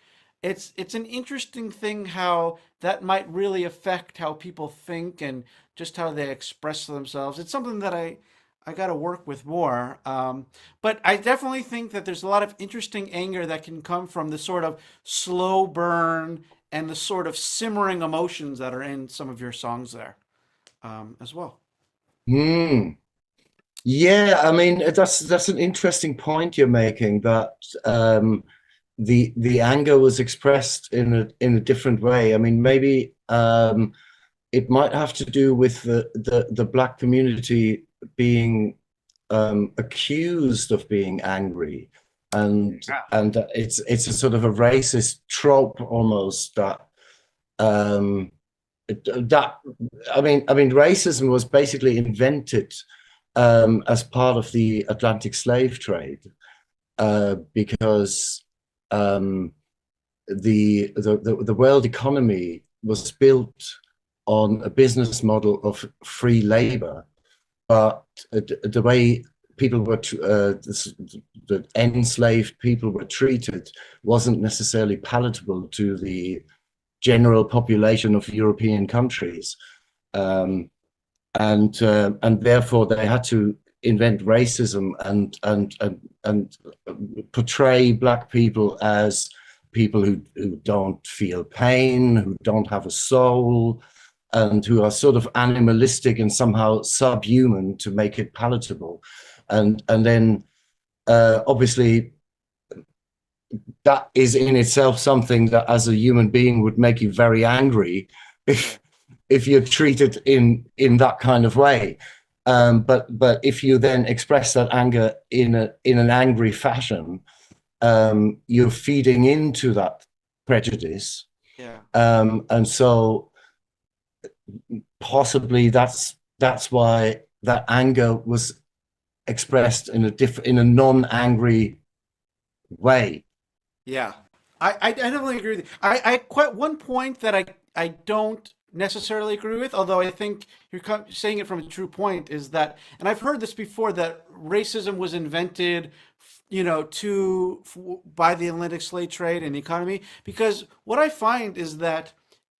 It's an interesting thing how that might really affect how people think and just how they express themselves. It's something that I got to work with more. But I definitely think that there's a lot of interesting anger that can come from the sort of slow burn and the sort of simmering emotions that are in some of your songs there, as well. Yeah, I mean, that's an interesting point you're making, that the anger was expressed in a different way. I mean, maybe it might have to do with the Black community being accused of being angry, and it's a sort of a racist trope almost, that I mean racism was basically invented as part of the Atlantic slave trade, because the world economy was built on a business model of free labor, but the way people were the enslaved people were treated wasn't necessarily palatable to the general population of European countries, and therefore they had to invent racism and portray Black people as people who don't feel pain, who don't have a soul, and who are sort of animalistic and somehow subhuman to make it palatable. And then obviously that is in itself something that, as a human being, would make you very angry if you're treated in that kind of way. But if you then express that anger in an angry fashion, you're feeding into that prejudice. Yeah. And so possibly that's why that anger was expressed in a non-angry way. Yeah, I definitely agree with you. I quite one point that I don't necessarily agree with, although I think you're saying it from a true point, is that, and I've heard this before, that racism was invented, by the Atlantic slave trade and the economy. Because what I find is that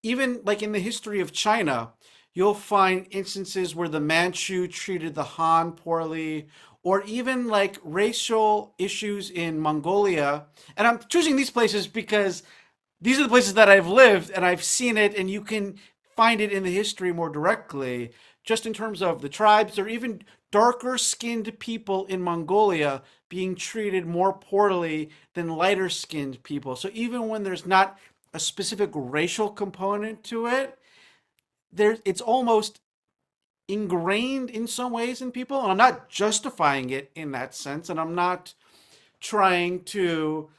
even like in the history of China, you'll find instances where the Manchu treated the Han poorly, or even like racial issues in Mongolia. And I'm choosing these places because these are the places that I've lived and I've seen it, and you can find it in the history more directly, just in terms of the tribes or even darker skinned people in Mongolia being treated more poorly than lighter skinned people. So even when there's not a specific racial component to it, it's almost ingrained in some ways in people. And I'm not justifying it in that sense, and I'm not trying to,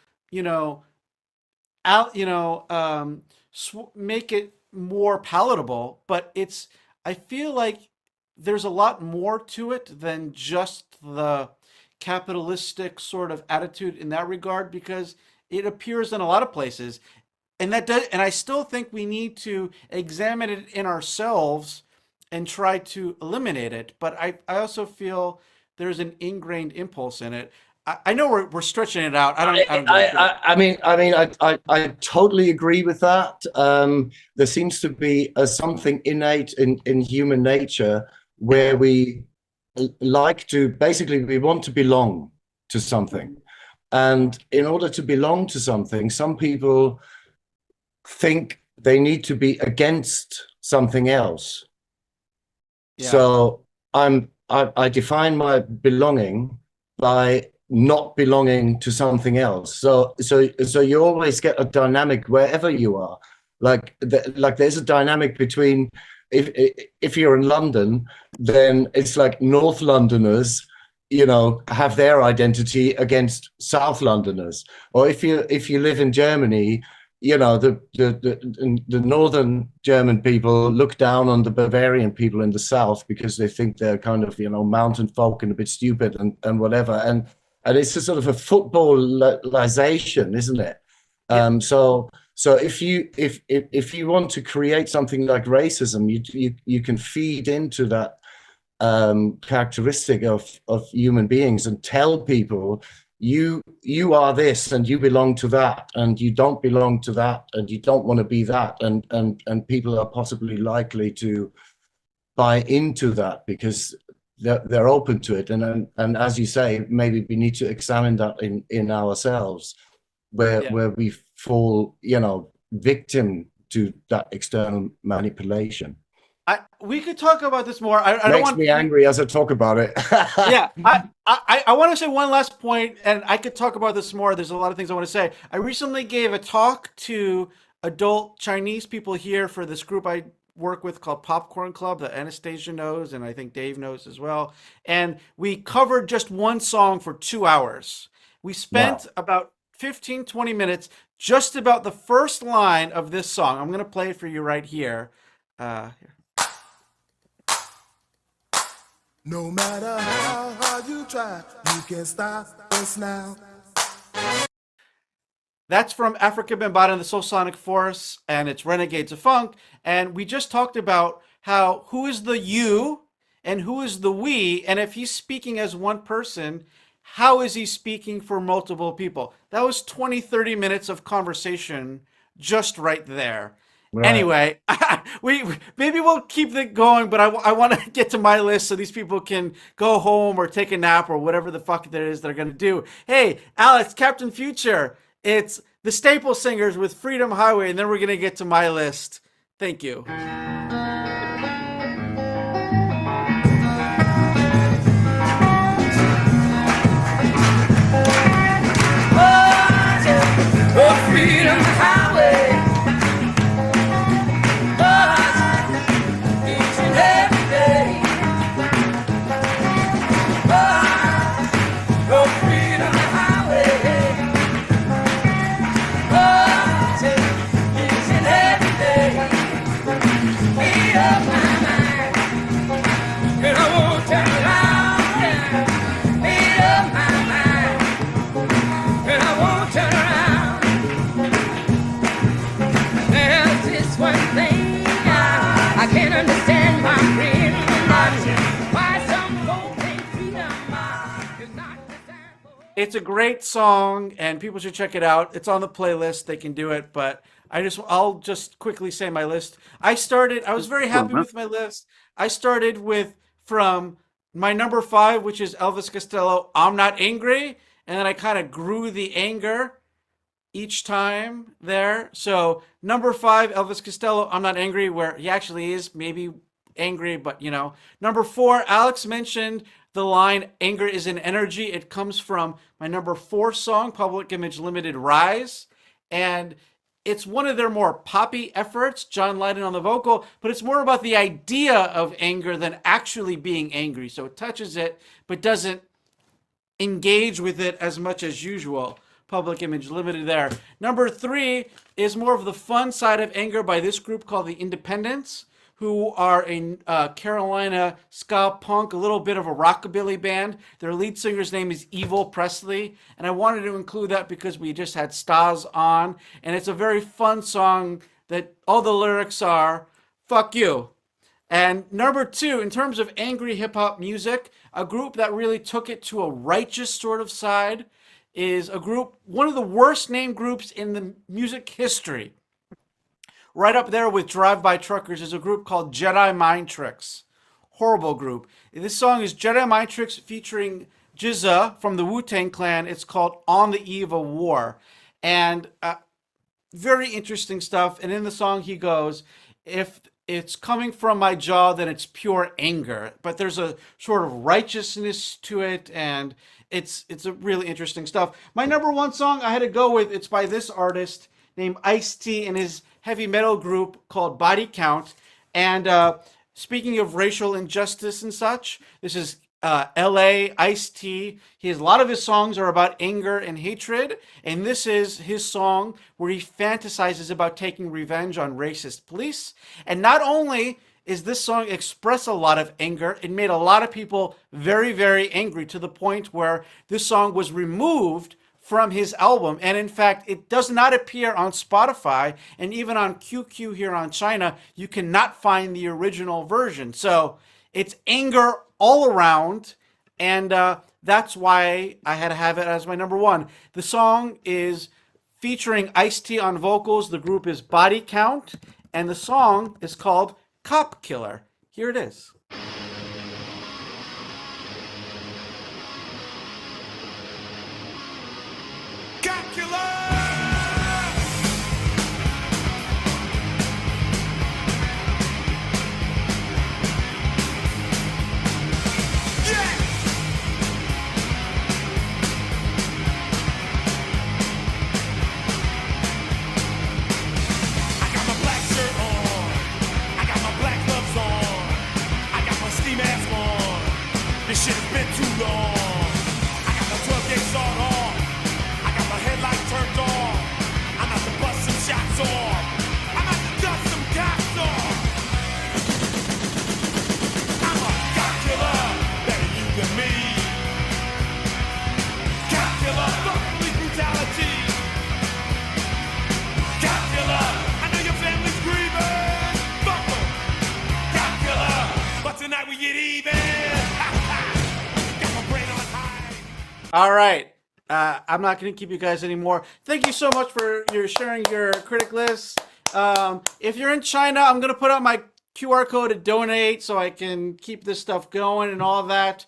make it more palatable, but I feel like there's a lot more to it than just the capitalistic sort of attitude in that regard, because it appears in a lot of places. And I still think we need to examine it in ourselves and try to eliminate it. But I also feel there's an ingrained impulse in it. I know we're stretching it out. I totally agree with that. There seems to be something innate in human nature where we want to belong to something. And in order to belong to something, some people think they need to be against something else. Yeah. So I define my belonging by not belonging to something else. So you always get a dynamic wherever you are. Like there's a dynamic between, if you're in London, then it's like North Londoners, have their identity against South Londoners. Or if you live in Germany, the northern German people look down on the Bavarian people in the south because they think they're kind of mountain folk and a bit stupid and whatever. And it's a sort of a footballization, isn't it? Yeah. So if you want to create something like racism, you can feed into that characteristic of human beings and tell people you are this and you belong to that and you don't belong to that and you don't want to be that, and people are possibly likely to buy into that because they're open to it. And as you say, maybe we need to examine that in ourselves, where we fall victim to that external manipulation. We could talk about this more. Makes me angry as I talk about it. Yeah, I want to say one last point, and I could talk about this more. There's a lot of things I want to say. I recently gave a talk to adult Chinese people here for this group I work with called Popcorn Club that Anastasia knows, and I think Dave knows as well. And we covered just one song for 2 hours. We spent about 15-20 minutes just about the first line of this song. I'm going to play it for you right here. Here. No matter how hard you try, you can't stop us now. That's from Africa Bambaataa and the Soul Sonic Force, and it's Renegades of Funk. And we just talked about who is the you and who is the we, and if he's speaking as one person, how is he speaking for multiple people? That was 20-30 minutes of conversation just right there. Right. Anyway, maybe we'll keep it going, but I want to get to my list so these people can go home or take a nap or whatever the fuck it is they're going to do. Hey, Alex, Captain Future, it's the Staple Singers with Freedom Highway, and then we're going to get to my list. Thank you. Oh, one thing I can't understand, my friend. Why some folks think freedom is not It's a great song, and people should check it out. It's on the playlist. They can do it, but I'll just quickly say my list. I was very happy with my list. I started from my number 5, which is Elvis Costello, I'm Not Angry, and then I kind of grew the anger each time there. So number 5, Elvis Costello, I'm Not Angry, where he actually is maybe angry, but you know. Number 4, Alex mentioned the line, anger is an energy. It comes from my number 4 song, Public Image Limited, Rise. And it's one of their more poppy efforts, John Lydon on the vocal, but it's more about the idea of anger than actually being angry. So it touches it, but doesn't engage with it as much as usual. Public Image Limited there. Number 3 is more of the fun side of anger by this group called the Independents, who are a Carolina ska punk, a little bit of a rockabilly band. Their lead singer's name is Evil Presley, and I wanted to include that because we just had Stas on, and it's a very fun song that all the lyrics are, fuck you. And number 2, in terms of angry hip-hop music, a group that really took it to a righteous sort of side is a group, one of the worst named groups in the music history. Right up there with Drive-By Truckers is a group called Jedi Mind Tricks. Horrible group. This song is Jedi Mind Tricks featuring Jizza from the Wu-Tang Clan. It's called On the Eve of War. And very interesting stuff. And in the song he goes, if it's coming from my jaw, then it's pure anger. But there's a sort of righteousness to it, and it's a really interesting stuff. My number 1 song I had to go with, it's by this artist named Ice-T and his heavy metal group called Body Count. And speaking of racial injustice and such, this is LA Ice-T. A lot of his songs are about anger and hatred, and this is his song where he fantasizes about taking revenge on racist police. And not only is this song express a lot of anger, it made a lot of people very, very angry, to the point where this song was removed from his album. And in fact, it does not appear on Spotify, and even on QQ here on China, you cannot find the original version. So it's anger all around, and that's why I had to have it as my number 1. The song is featuring Ice-T on vocals. The group is Body Count, and the song is called Cop Killer. Here it is. This shit has been too long. I got my tailgate sawed off. I got my headlight turned off. I'm out to bust some shots off. I'm out to dust some cops off. I'm a cop killer, better you than me. Cop killer, fuck police brutality. Cop killer, I know your family's grieving. Fuck 'em. Cop killer, but tonight we get even. All right. I'm not going to keep you guys anymore. Thank you so much for your sharing your critic list. If you're in China, I'm going to put out my QR code to donate so I can keep this stuff going and all that.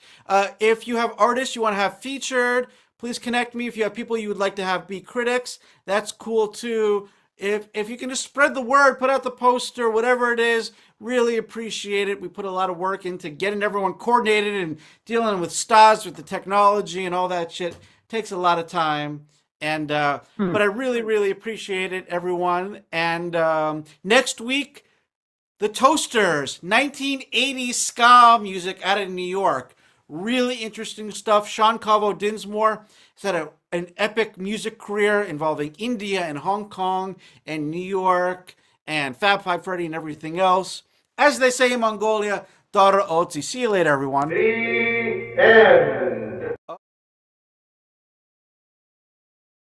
If you have artists you want to have featured, please connect me. If you have people you would like to have be critics, that's cool too. If you can just spread the word, put out the poster, whatever it is, really appreciate it. We put a lot of work into getting everyone coordinated and dealing with Stas, with the technology and all that shit. It takes a lot of time. And but I really, really appreciate it, everyone. And next week, the Toasters, 1980s ska music out of New York. Really interesting stuff. Sean Cavo Dinsmore has had an epic music career involving India and Hong Kong and New York and Fab Five Freddy and everything else. As they say in Mongolia, Dara Otsi. See you later, everyone. The end.